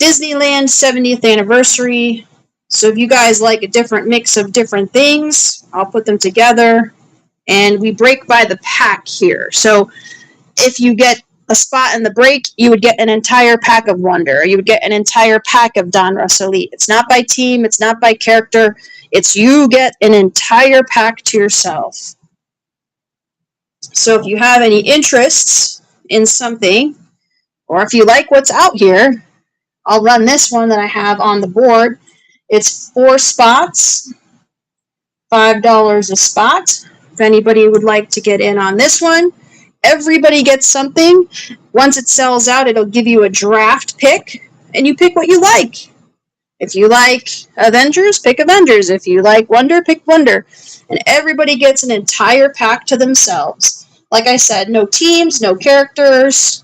Disneyland 70th Anniversary. So if you guys like a different mix of different things, I'll put them together. And we break by the pack here. So if you get a spot in the break, you would get an entire pack of Wonder. You would get an entire pack of Donruss Elite. It's not by team. It's not by character. It's you get an entire pack to yourself. So if you have any interests in something, or if you like what's out here, I'll run this one that I have on the board. It's 4 spots, $5 a spot. If anybody would like to get in on this one, everybody gets something. Once it sells out, it'll give you a draft pick, and you pick what you like. If you like Avengers, pick Avengers. If you like Wonder, pick Wonder. And everybody gets an entire pack to themselves. Like I said, no teams, no characters.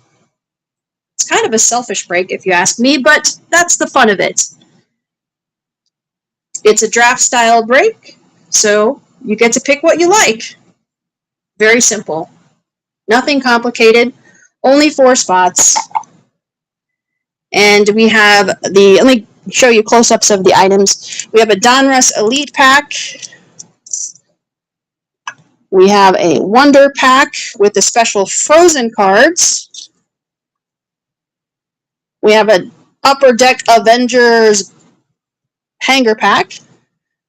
It's kind of a selfish break, if you ask me, but that's the fun of it. It's a draft style break, so you get to pick what you like. Very simple. Nothing complicated. Only 4 spots. And we have let me show you close-ups of the items. We have a Donruss Elite Pack. We have a Wonder Pack with the special Frozen cards. We have an Upper Deck Avengers Hanger Pack.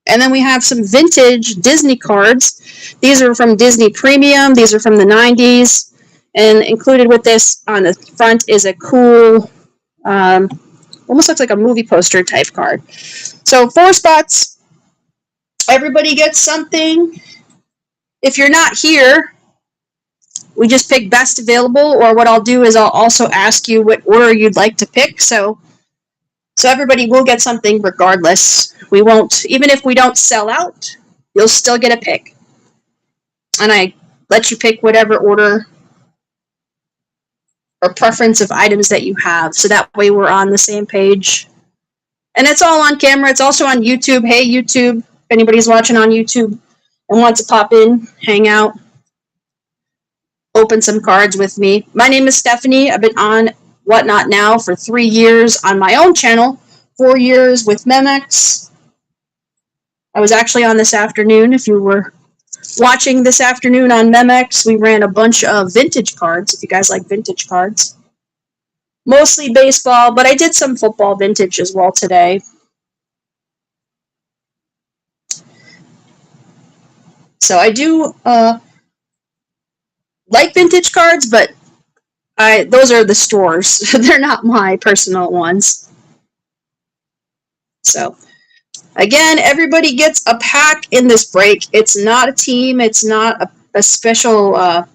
And then we have some vintage Disney cards. These are from Disney Premium. These are from the 90s. And included with this on the front is a cool, almost looks like a movie poster type card. So 4 spots. Everybody gets something. If you're not here, we just pick best available, or what I'll do is I'll also ask you what order you'd like to pick. So everybody will get something regardless. We won't, even if we don't sell out, you'll still get a pick. And I let you pick whatever order or preference of items that you have. So that way we're on the same page. And it's all on camera. It's also on YouTube. Hey, YouTube, if anybody's watching on YouTube and wants to pop in, hang out, open some cards with me. My name is Stephanie. I've been on Whatnot Now for 3 years on my own channel, 4 years with Memex. I was actually on this afternoon. If you were watching this afternoon on Memex, we ran a bunch of vintage cards, if you guys like vintage cards. Mostly baseball, but I did some football vintage as well today. So I do like vintage cards, but those are the stores. They're not my personal ones. So, again, everybody gets a pack in this break. It's not a team. It's not a special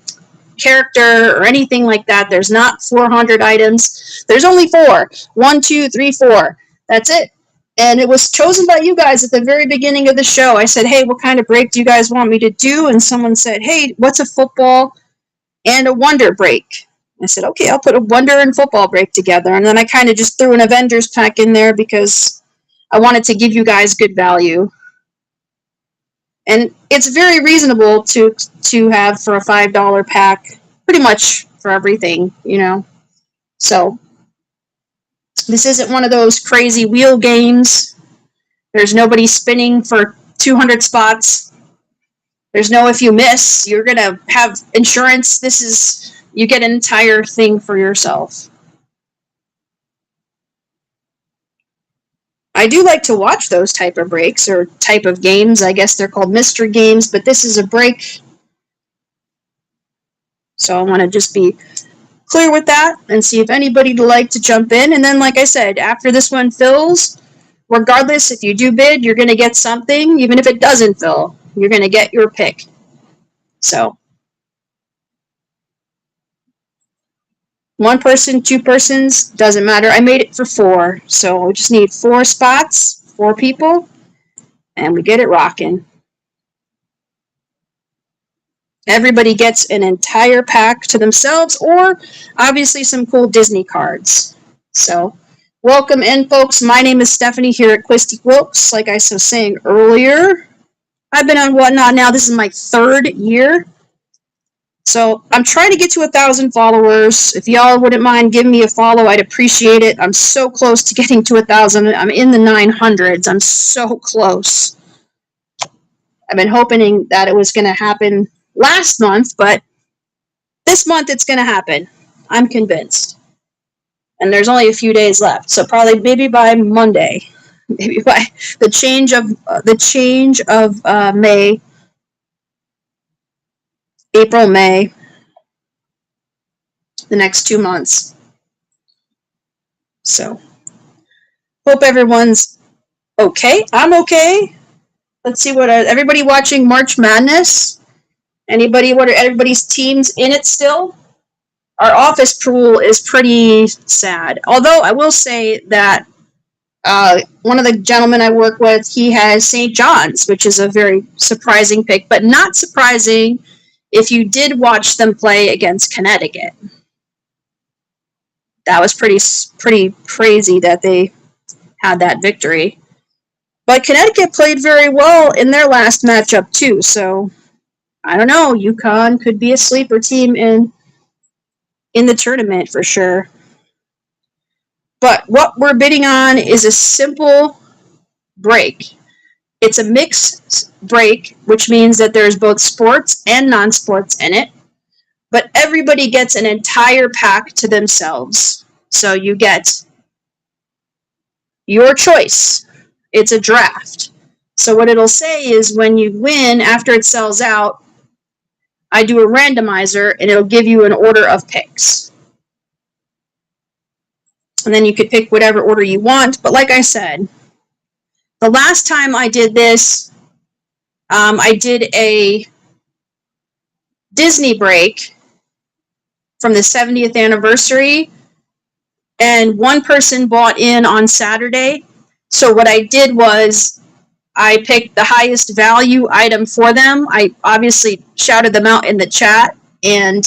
character or anything like that. There's not 400 items. There's only 4. 1, 2, 3, 4. That's it. And it was chosen by you guys at the very beginning of the show. I said, hey, what kind of break do you guys want me to do? And someone said, hey, what's a football and a Wonder break? I said, okay, I'll put a Wonder and football break together. And then I kind of just threw an Avengers pack in there because I wanted to give you guys good value. And it's very reasonable to have for a $5 pack, pretty much for everything, you know. So this isn't one of those crazy wheel games. There's nobody spinning for 200 spots. There's no if you miss, you're going to have insurance. This is, you get an entire thing for yourself. I do like to watch those type of breaks or type of games. I guess they're called mystery games, but this is a break. So I want to just be clear with that and see if anybody would like to jump in. And then, like I said, after this one fills, regardless, if you do bid, you're going to get something. Even if it doesn't fill, you're going to get your pick. So 1 person, 2 persons, doesn't matter. I made it for 4. So we just need 4 spots, 4 people, and we get it rocking. Everybody gets an entire pack to themselves, or obviously some cool Disney cards. So welcome in, folks. My name is Stephanie here at Quisty Wilkes. Like I was saying earlier, I've been on Whatnot Now. This is my 3rd year. So I'm trying to get to 1,000 followers. If y'all wouldn't mind giving me a follow, I'd appreciate it. I'm so close to getting to 1,000. I'm in the 900s. I'm so close. I've been hoping that it was going to happen last month, but this month it's going to happen. I'm convinced. And there's only a few days left, so probably maybe by Monday, maybe by the change of May, April, May, the next 2 months. So hope everyone's okay. I'm okay. Let's see what everybody watching March Madness. Anybody? What are everybody's teams in it still? Our office pool is pretty sad. Although I will say that one of the gentlemen I work with, he has St. John's, which is a very surprising pick, but not surprising if you did watch them play against Connecticut. That was pretty crazy that they had that victory. But Connecticut played very well in their last matchup too, so I don't know. UConn could be a sleeper team in in the tournament for sure. But what we're bidding on is a simple break. It's a mixed break, which means that there's both sports and non-sports in it. But everybody gets an entire pack to themselves. So you get your choice. It's a draft. So what it'll say is when you win, after it sells out, I do a randomizer and it'll give you an order of picks. And then you could pick whatever order you want. But like I said, the last time I did this, I did a Disney break from the 70th anniversary, and one person bought in on Saturday. So what I did was I picked the highest value item for them. I obviously shouted them out in the chat and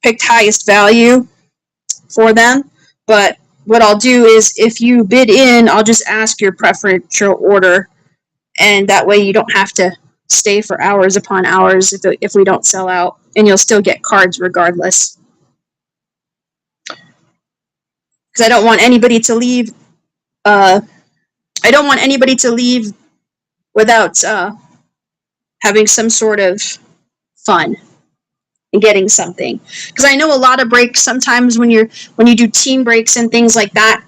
picked highest value for them. But what I'll do is if you bid in, I'll just ask your preferential order, and that way you don't have to stay for hours upon hours if we don't sell out, and you'll still get cards regardless. Because I don't want anybody to leave. I don't want anybody to leave without having some sort of fun and getting something. Because I know a lot of breaks, sometimes when you do team breaks and things like that,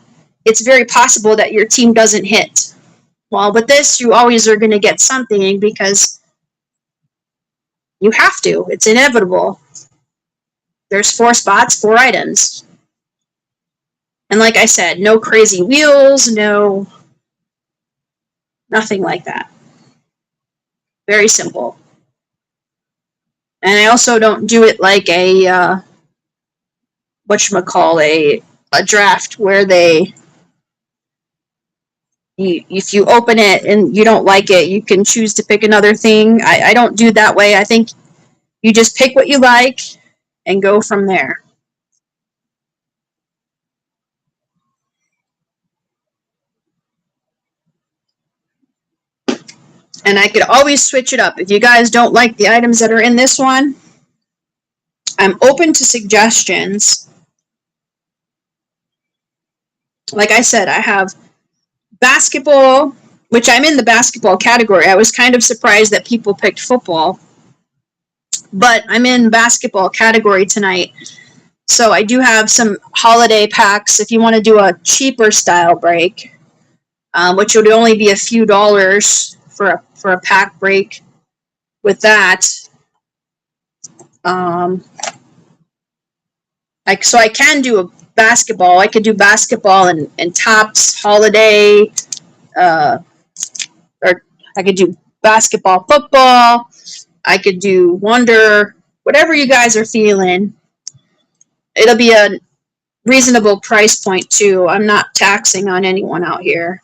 it's very possible that your team doesn't hit. Well, with this, you always are going to get something because you have to. It's inevitable. There's 4 spots, 4 items. And like I said, no crazy wheels, nothing like that. Very simple. And I also don't do it like a a draft where if you open it and you don't like it, you can choose to pick another thing. I don't do it that way. I think you just pick what you like and go from there. And I could always switch it up. If you guys don't like the items that are in this one, I'm open to suggestions. Like I said, I have basketball, which I'm in the basketball category. I was kind of surprised that people picked football, but I'm in basketball category tonight. So I do have some holiday packs if you want to do a cheaper style break, which would only be a few dollars for a pack break with that. So I can do a basketball. I could do basketball and Topps holiday, or I could do basketball football. I could do Wonder, whatever you guys are feeling. It'll be a reasonable price point too. I'm not taxing on anyone out here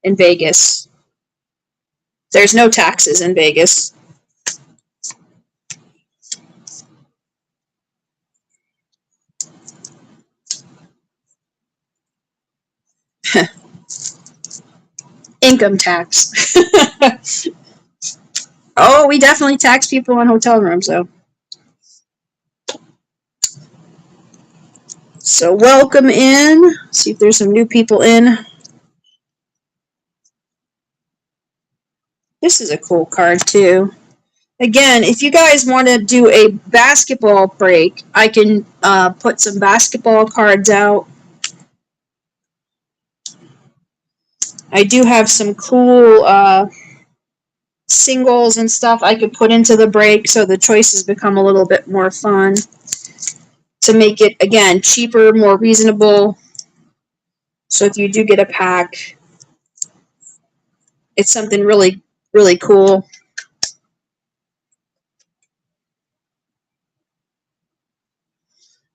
in Vegas. There's no taxes in Vegas. Income tax. Oh, we definitely tax people on hotel rooms, though. So welcome in. See if there's some new people in. This is a cool card, too. Again, if you guys want to do a basketball break, I can put some basketball cards out. I do have some cool singles and stuff I could put into the break, so the choices become a little bit more fun. To make it, again, cheaper, more reasonable. So if you do get a pack, it's something really, really cool.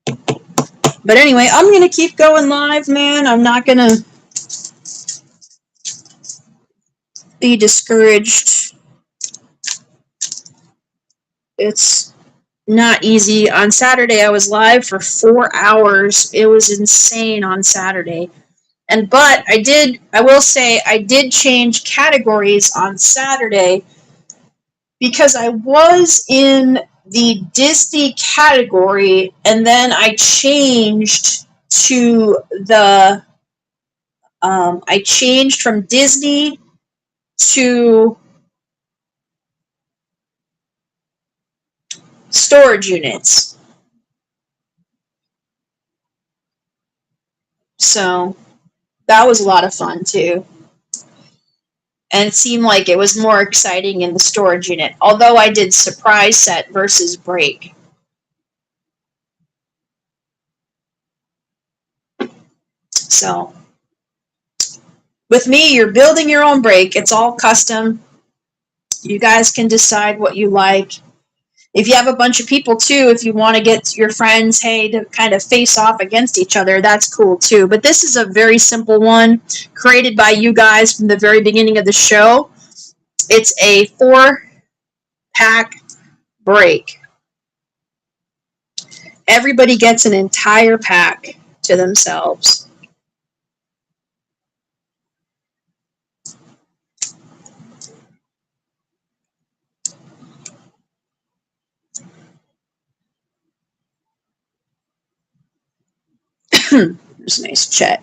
But anyway, I'm going to keep going live, man. I'm not going to be discouraged. It's not easy. On Saturday, I was live for 4 hours. It was insane on Saturday. But I will say, I did change categories on Saturday because I was in the Disney category, and then I changed to the I changed from Disney to storage units. So that was a lot of fun too. And it seemed like it was more exciting in the storage unit, although I did surprise set versus break. So with me, you're building your own break. It's all custom. You guys can decide what you like. If you have a bunch of people too, if you want to get your friends, hey, to kind of face off against each other, that's cool too. But this is a very simple one created by you guys from the very beginning of the show. It's a 4-pack break. Everybody gets an entire pack to themselves. There's a nice chat.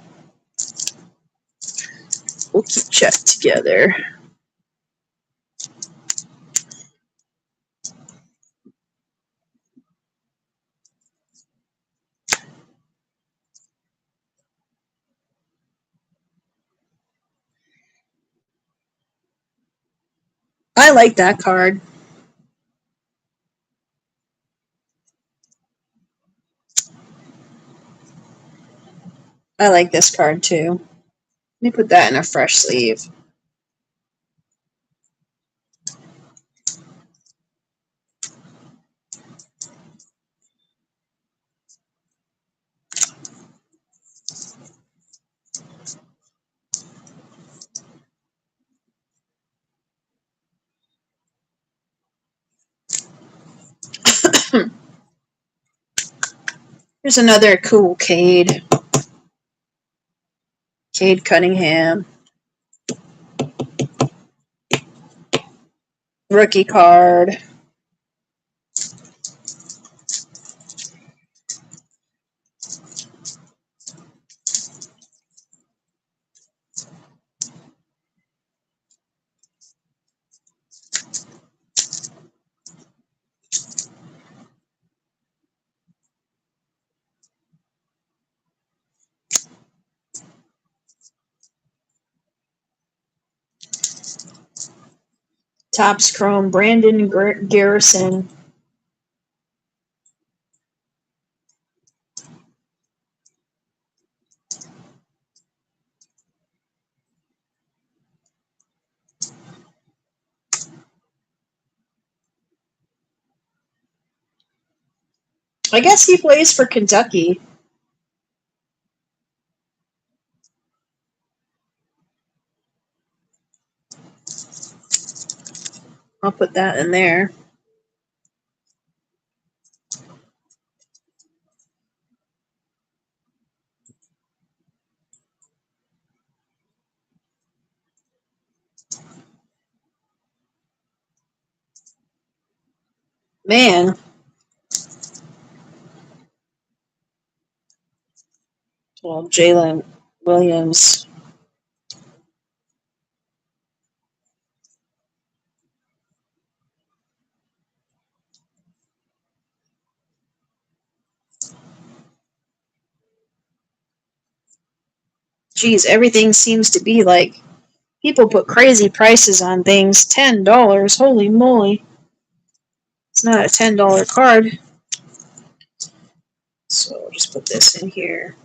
We'll keep chat together. I like that card. I like this card too. Let me put that in a fresh sleeve. Here's another cool Cade. Cade Cunningham. Rookie card. Topps Chrome, Brandon Garrison. I guess he plays for Kentucky. I'll put that in there. Man. Well, Jalen Williams. Geez, everything seems to be like people put crazy prices on things. $10. Holy moly. It's not a $10 card. So I'll just put this in here.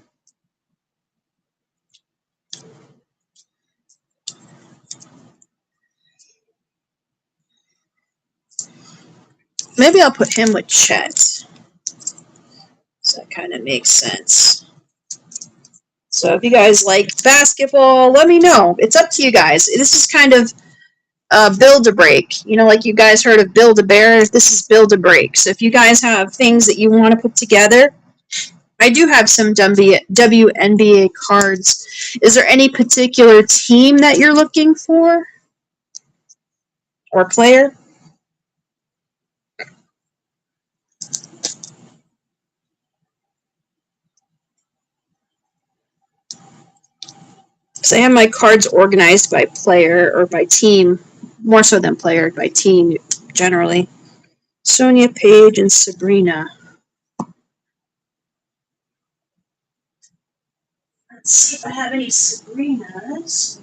Maybe I'll put him with Chet. So that kind of makes sense. So if you guys like basketball, let me know. It's up to you guys. This is kind of Build-A-Break. You know, like you guys heard of Build-A-Bear, this is Build-A-Break. So if you guys have things that you want to put together, I do have some WNBA cards. Is there any particular team that you're looking for? Or player? I have my cards organized by player or by team, more so than player, by team generally. Sonia, Paige, and Sabrina. Let's see if I have any Sabrinas.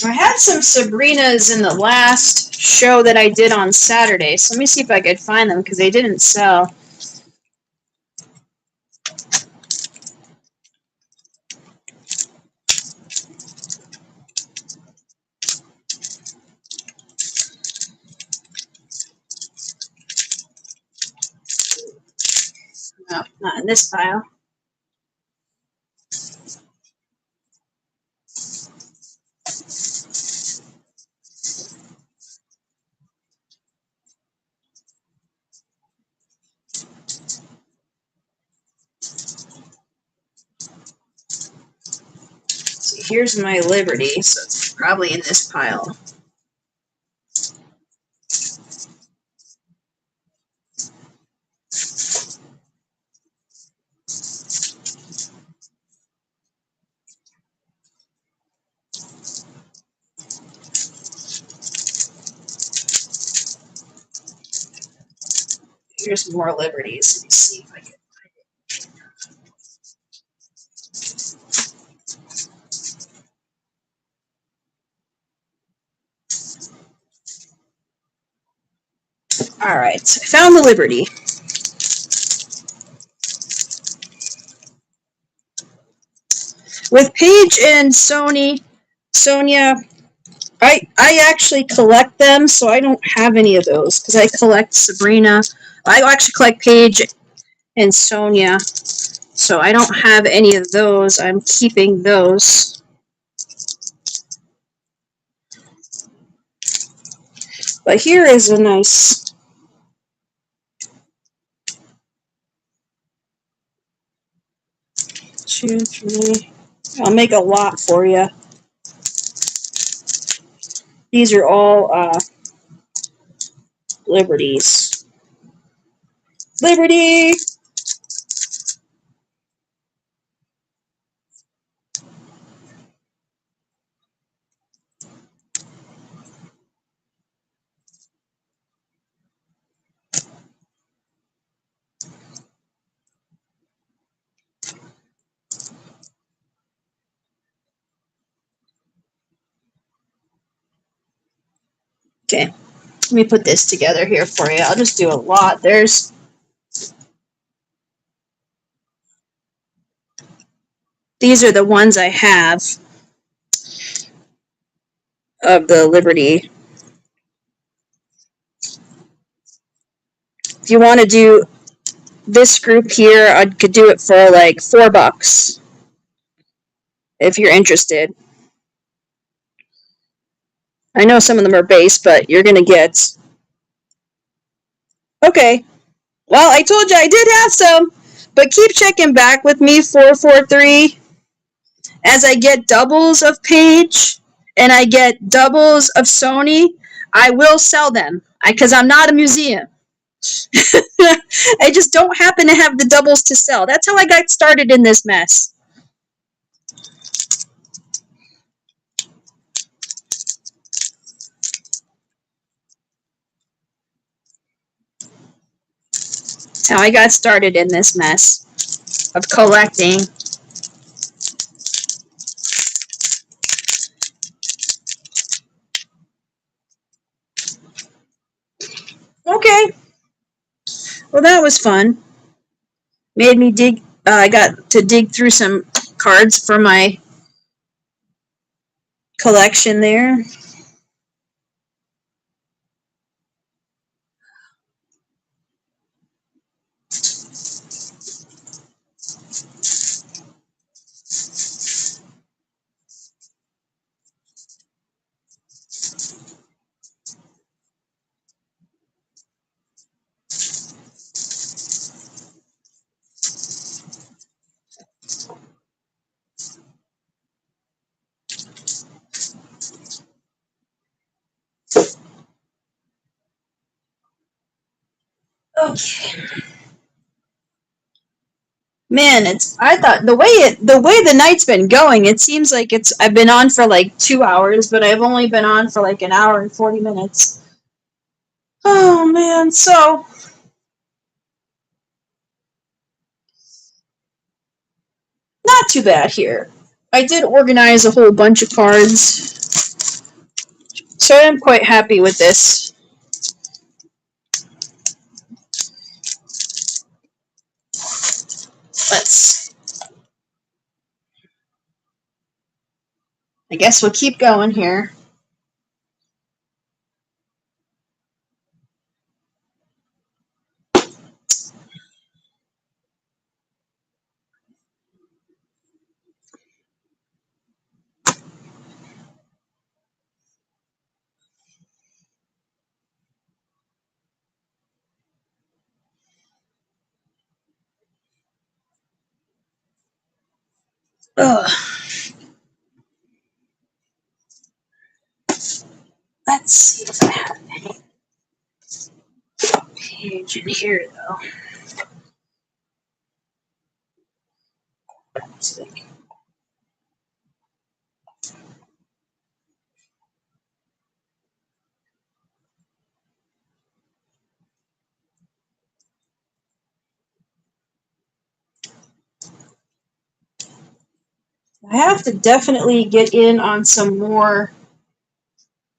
I had some Sabrinas in the last show that I did on Saturday, so let me see if I could find them because they didn't sell. No, not in this pile. So here's my Liberty, so it's probably in this pile. Here's more Liberties. Let me see if I can. All right, I found the Liberty. With Paige and Sonia, I actually collect them, so I don't have any of those because I collect Sabrina. I actually collect Paige and Sonia, so I don't have any of those. I'm keeping those. But here is a nice. 2, 3. I'll make a lot for you. These are all Liberties. Liberty! Okay, let me put this together here for you. I'll just do a lot. These are the ones I have of the Liberty. If you want to do this group here, I could do it for like $4 if you're interested. I know some of them are base, but you're gonna get. Okay. Well, I told you I did have some, but keep checking back with me 443 as I get doubles of Paige and I get doubles of Sony. I will sell them because I'm not a museum. I just don't happen to have the doubles to sell. That's how I got started in this mess. How I got started in this mess of collecting. Okay. Well, that was fun. Made me dig. I got to dig through some cards for my collection there. Okay. Man, I thought the way the night's been going, it seems like I've been on for like 2 hours, but I've only been on for like an hour and 40 minutes. Oh man, so not too bad here. I did organize a whole bunch of cards, so I am quite happy with this. Let's. I guess we'll keep going here. Ugh. Let's see if I have any page in here though. I have to definitely get in on some more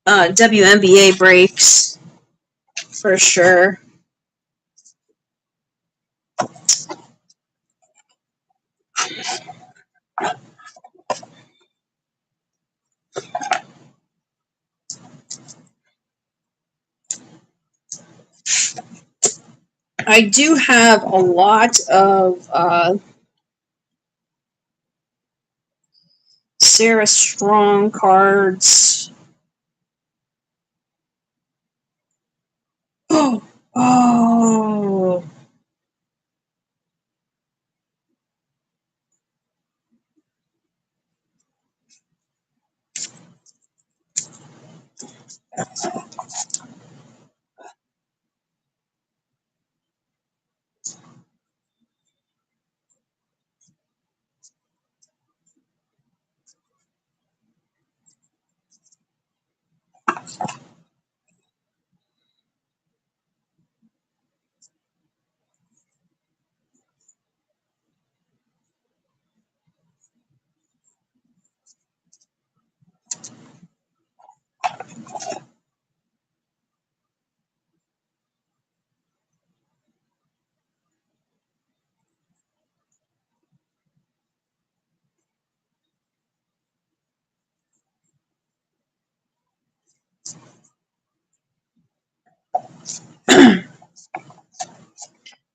WNBA breaks for sure. I do have a lot of Sarah Strong cards. Oh, oh.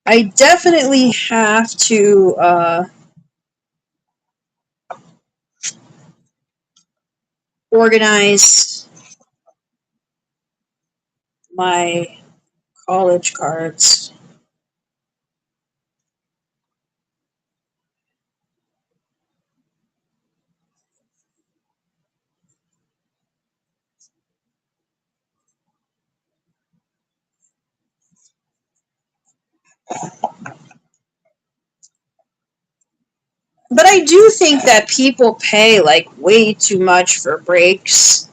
I definitely have to organize my college cards. But I do think that people pay like way too much for breaks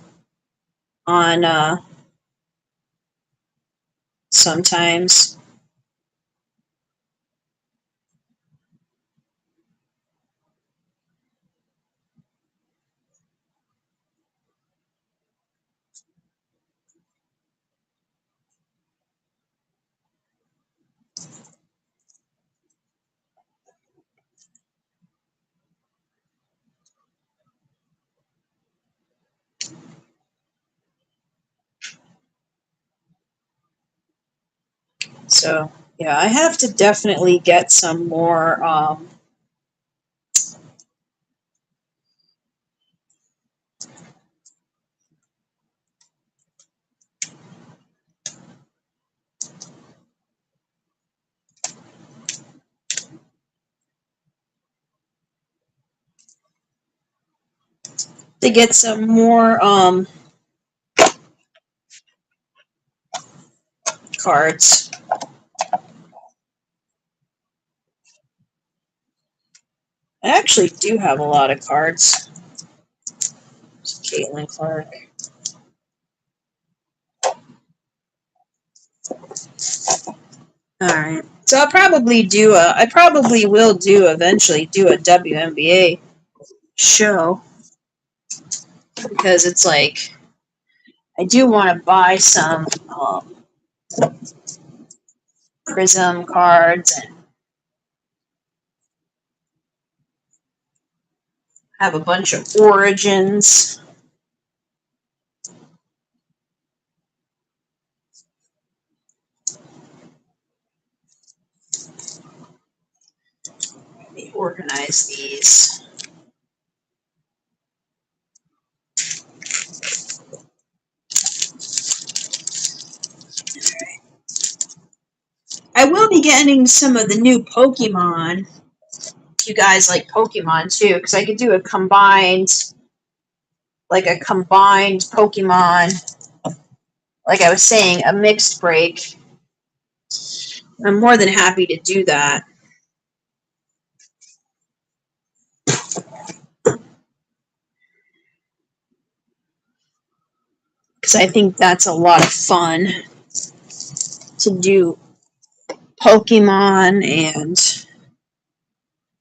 on sometimes. So yeah, I have to definitely get some more cards. I actually do have a lot of cards. It's Caitlin Clark. Alright. So I probably will eventually do a WNBA show. Because it's like, I do want to buy some Prism cards and have a bunch of Origins. Let me organize these. I will be getting some of the new Pokemon. If you guys like Pokemon too, because I could do a combined Pokemon, like I was saying, a mixed break. I'm more than happy to do that. Because I think that's a lot of fun to do Pokemon and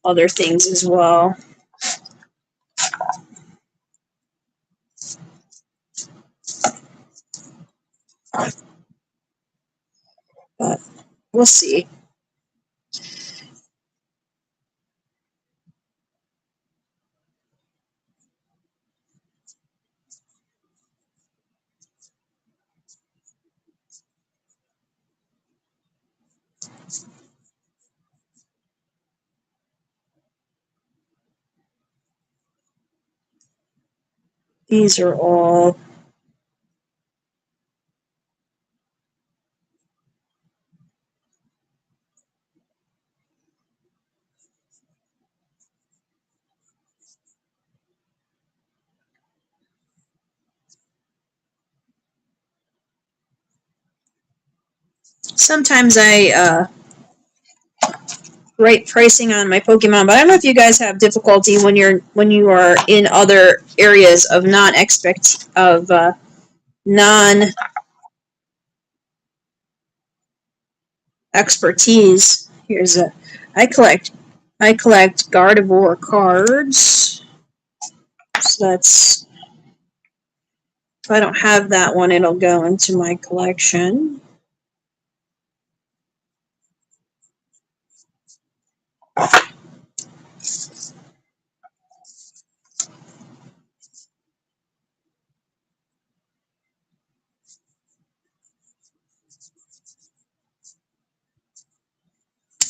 other things as well. But we'll see. These are all sometimes I write pricing on my Pokemon, but I don't know if you guys have difficulty when you are in other areas of non expertise. I collect Gardevoir cards. So that's, if I don't have that one, it'll go into my collection.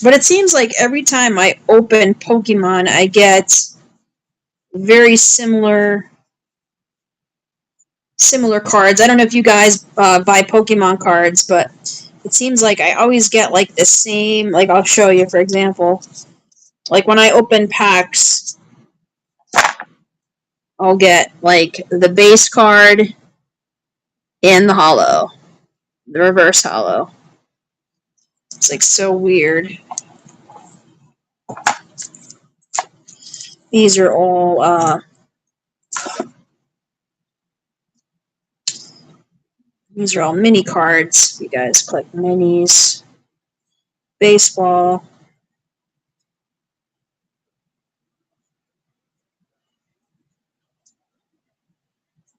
But it seems like every time I open Pokemon, I get very similar cards. I don't know if you guys buy Pokemon cards, but it seems like I always get like the same. Like I'll show you, for example, like when I open packs, I'll get like the base card and the holo, the reverse holo. It's like so weird. These are all mini cards. You guys collect minis. Baseball.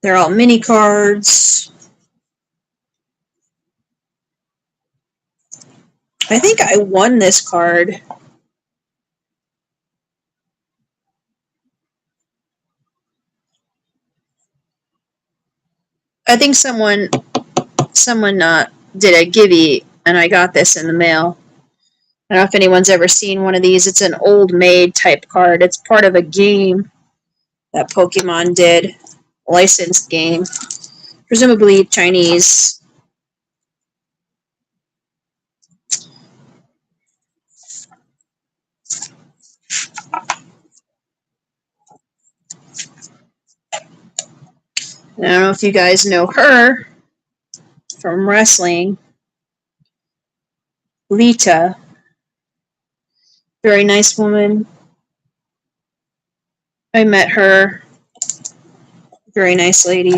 They're all mini cards. I think I won this card. I think someone did a givey, and I got this in the mail. I don't know if anyone's ever seen one of these. It's an old maid type card. It's part of a game that Pokemon did, licensed game, presumably Chinese. And I don't know if you guys know her from wrestling. Lita. Very nice woman. I met her. Very nice lady.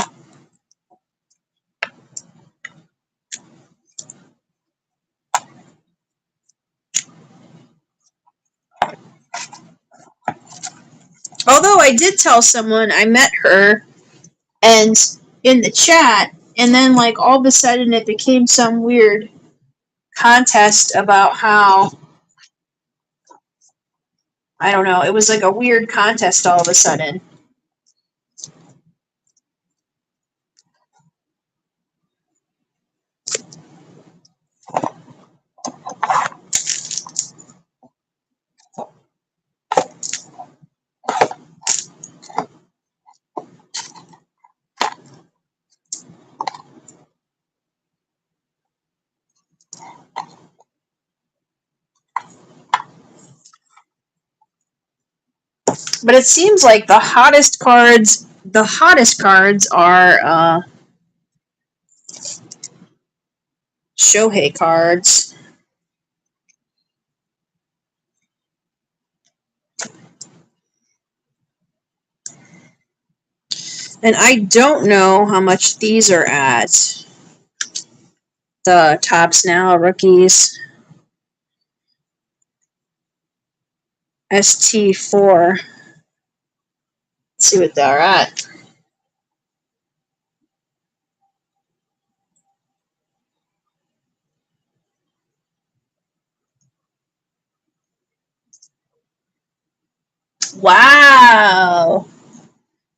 Although I did tell someone I met her and in the chat, and then like all of a sudden it became some weird contest about how, I don't know, it was like a weird contest all of a sudden. But it seems like the hottest cards are Shohei cards. And I don't know how much these are at. The Tops Now rookies. ST4. Let's see what they're at. Wow.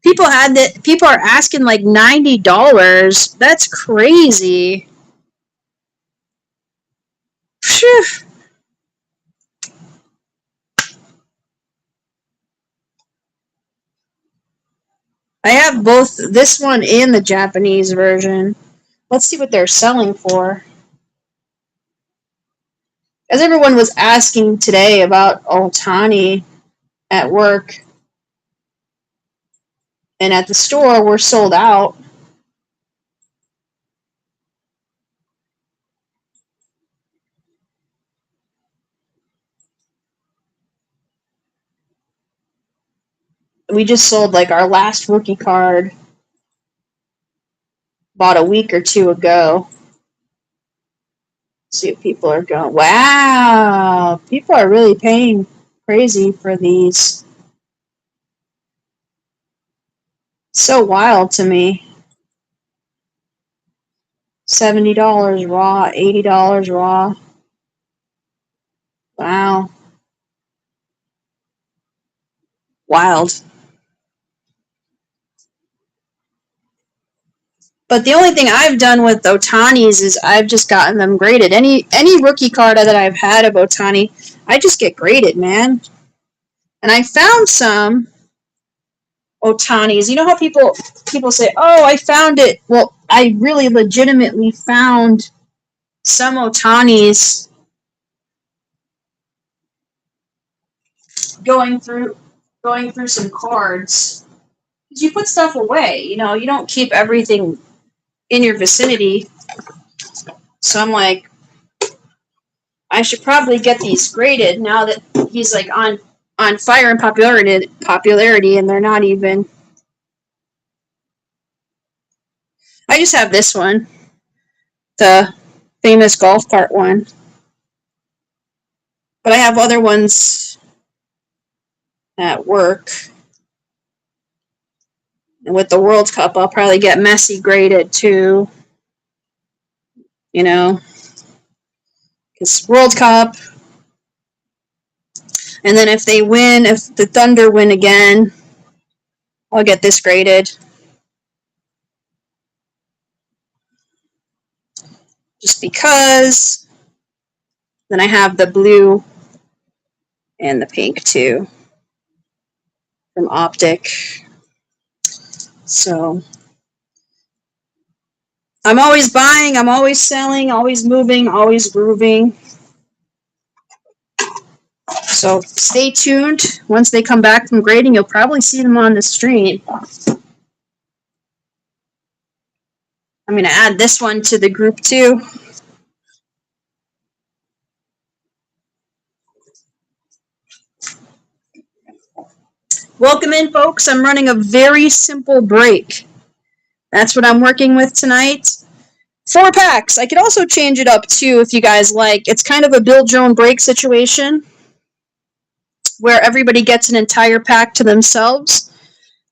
People are asking like $90. That's crazy. Phew. I have both this one and the Japanese version. Let's see what they're selling for. As everyone was asking today about Otani at work and at the store, we're sold out. We just sold like our last rookie card bought a week or two ago. See if people are going. Wow, people are really paying crazy for these. So wild to me. $70 raw, $80 raw. Wow. Wild. But the only thing I've done with Otanis is I've just gotten them graded. Any rookie card that I've had of Otani, I just get graded, man. And I found some Otanis. You know how people say, "Oh, I found it." Well, I really legitimately found some Otanis going through some cards. Because you put stuff away, you know, you don't keep everything in your vicinity. So I'm like, I should probably get these graded now that he's like on fire and popularity, and they're not even. I just have this one, the famous golf cart one, but I have other ones at work. And with the World Cup, I'll probably get Messi graded too. You know, because World Cup, and then if they win, if the Thunder win again, I'll get this graded. Just because. Then I have the blue and the pink too from Optic. So I'm always buying, I'm always selling, always moving, always grooving. So stay tuned. Once they come back from grading, you'll probably see them on the stream. I'm going to add this one to the group too. Welcome in, folks. I'm running a very simple break. That's what I'm working with tonight. 4 packs. I could also change it up too if you guys like. It's kind of a build your own break situation where everybody gets an entire pack to themselves.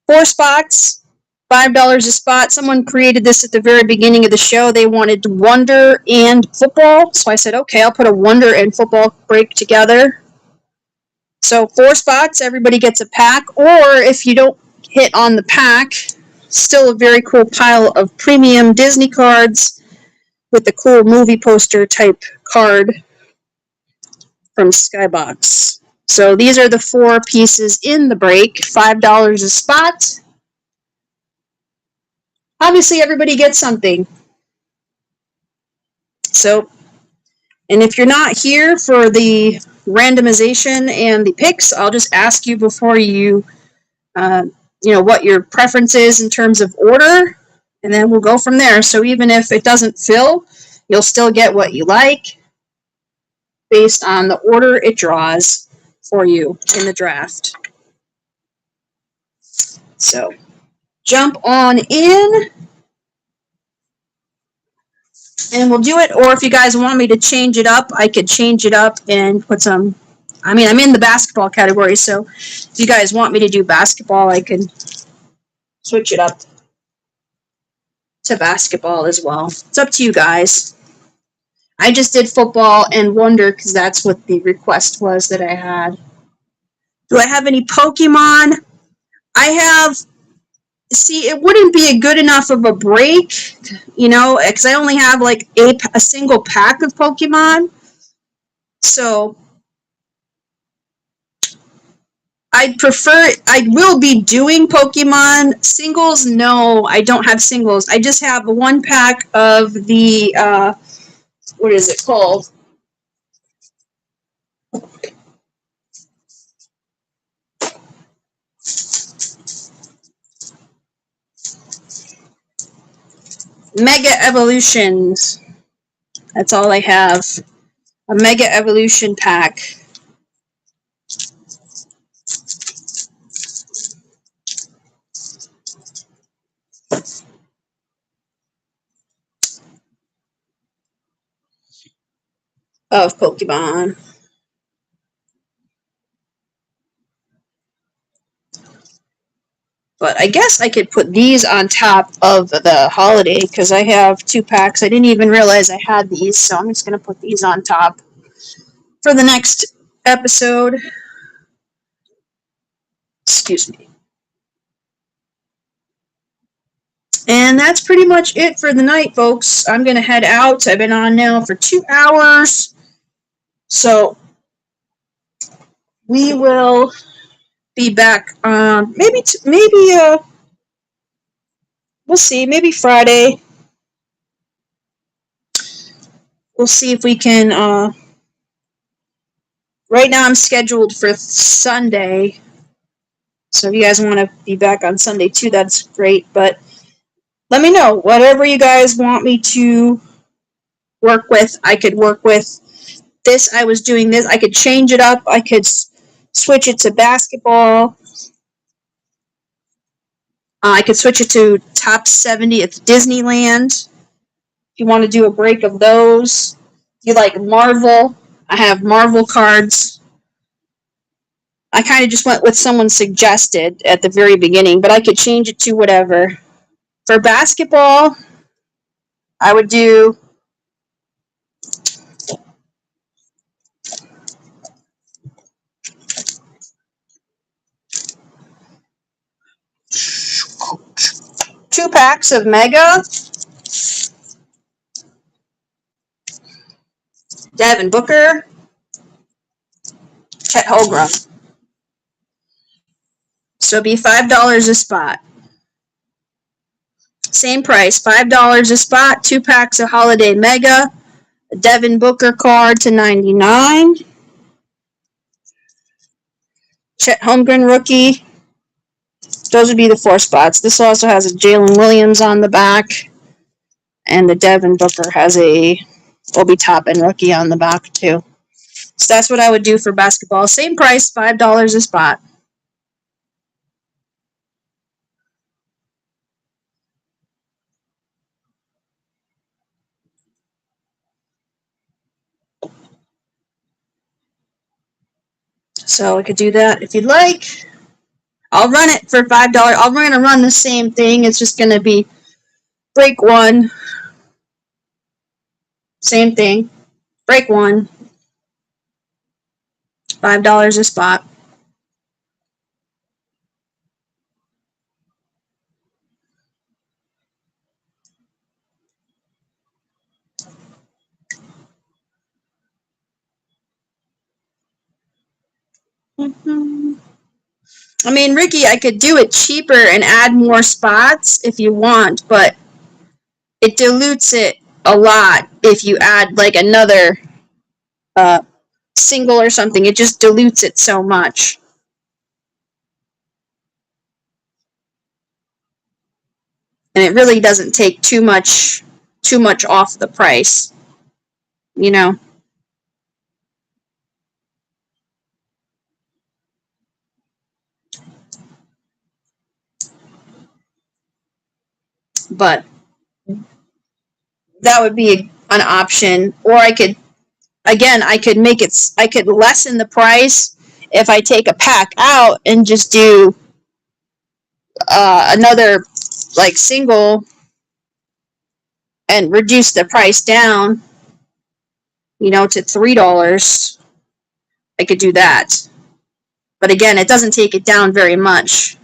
4 spots, $5 a spot. Someone created this at the very beginning of the show. They wanted Wonder and football, so I said, okay, I'll put a Wonder and football break together. So 4 spots, everybody gets a pack, or if you don't hit on the pack, still a very cool pile of premium Disney cards with the cool movie poster type card from Skybox. So these are the 4 pieces in the break, $5 a spot. Obviously, everybody gets something. So, and if you're not here for the randomization and the picks, I'll just ask you before you, what your preference is in terms of order, and then we'll go from there. So even if it doesn't fill, you'll still get what you like based on the order it draws for you in the draft. So jump on in and we'll do it. Or if you guys want me to change it up, I could change it up and put some, I'm in the basketball category, so if you guys want me to do basketball, I can switch it up to basketball as well. It's up to you guys. I just did football and Wonder because that's what the request was that I had. Do I have any Pokemon? I have. See, it wouldn't be a good enough of a break, because I only have like a single pack of Pokemon. So I will be doing Pokemon singles. No, I don't have singles. I just have 1 pack of the, what is it called? Mega Evolutions. That's all I have. A Mega Evolution pack. Of Pokemon. But I guess I could put these on top of the holiday because I have 2 packs. I didn't even realize I had these, so I'm just going to put these on top for the next episode. Excuse me. And that's pretty much it for the night, folks. I'm going to head out. I've been on now for 2 hours. So we will be back maybe we'll see, maybe Friday. We'll see if we can right now I'm scheduled for Sunday. So if you guys want to be back on Sunday too, that's great, but let me know whatever you guys want me to work with. I could work with this. I was doing this. I could change it up. I could switch it to basketball. I could switch it to top 70 at Disneyland. If you want to do a break of those. If you like Marvel, I have Marvel cards. I kind of just went with someone suggested at the very beginning, but I could change it to whatever. For basketball, I would do two packs of Mega, Devin Booker, Chet Holmgren. So it'd be $5 a spot. Same price, $5 a spot, 2 packs of Holiday Mega, a Devin Booker card to $99, Chet Holmgren rookie. Those would be the 4 spots. This also has a Jalen Williams on the back, and the Devin Booker has a Obi Toppin rookie on the back too. So that's what I would do for basketball. Same price, $5 a spot. So I could do that if you'd like. I'll run it for $5. I'm going to run the same thing. It's just going to be break 1. Same thing. Break 1. $5 a spot. I mean, Ricky, I could do it cheaper and add more spots if you want, but it dilutes it a lot if you add like another single or something. It just dilutes it so much. And it really doesn't take too much off the price, you know. But that would be an option. Or I could, again, I could make it, I could lessen the price if I take a pack out and just do another like single and reduce the price down, you know, to $3. I could do that. But again, it doesn't take it down very much.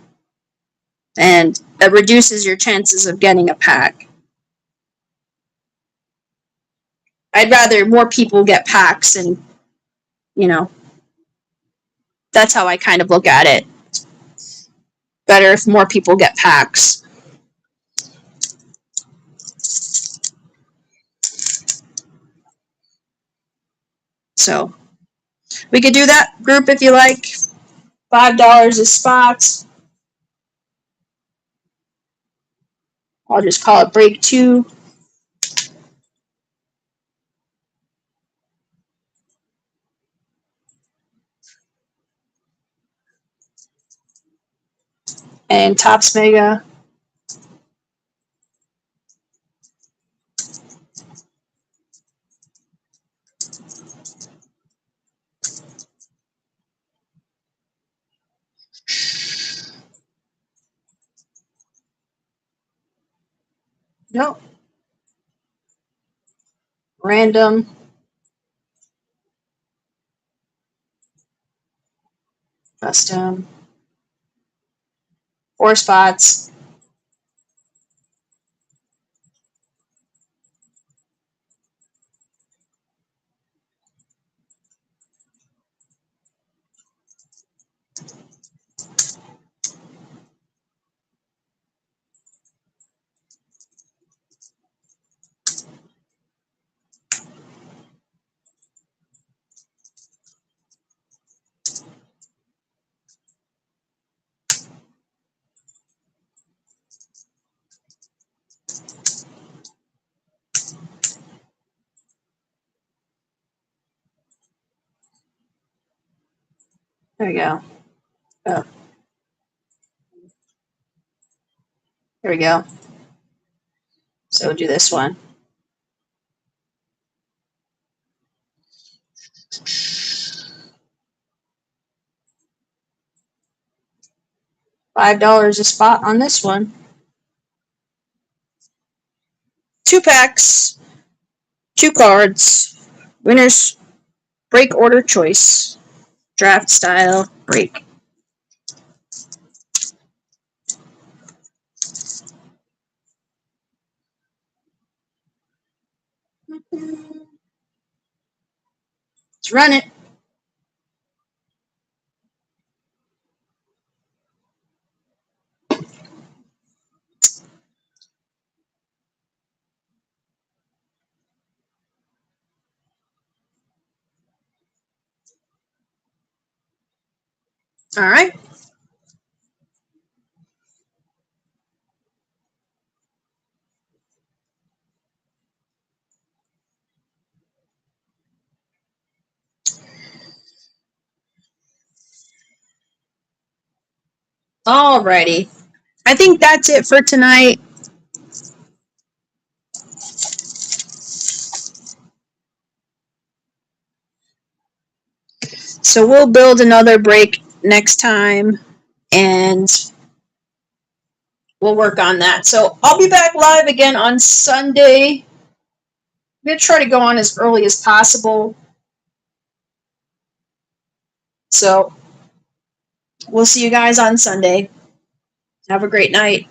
And it reduces your chances of getting a pack. I'd rather more people get packs, and, you know, that's how I kind of look at it. Better if more people get packs. So we could do that group if you like. $5 a spot. I'll just call it break 2. And Tops Mega. Nope. Random. Custom. 4 spots. There we go. Oh, here we go. So we'll do this one. $5 a spot on this one. 2 packs, 2 cards. Winners break order choice. Draft style break. Let's run it. All right. Alrighty. I think that's it for tonight. So we'll build another break next time, and we'll work on that. So I'll be back live again on Sunday. I'm going to try to go on as early as possible. So we'll see you guys on Sunday. Have a great night.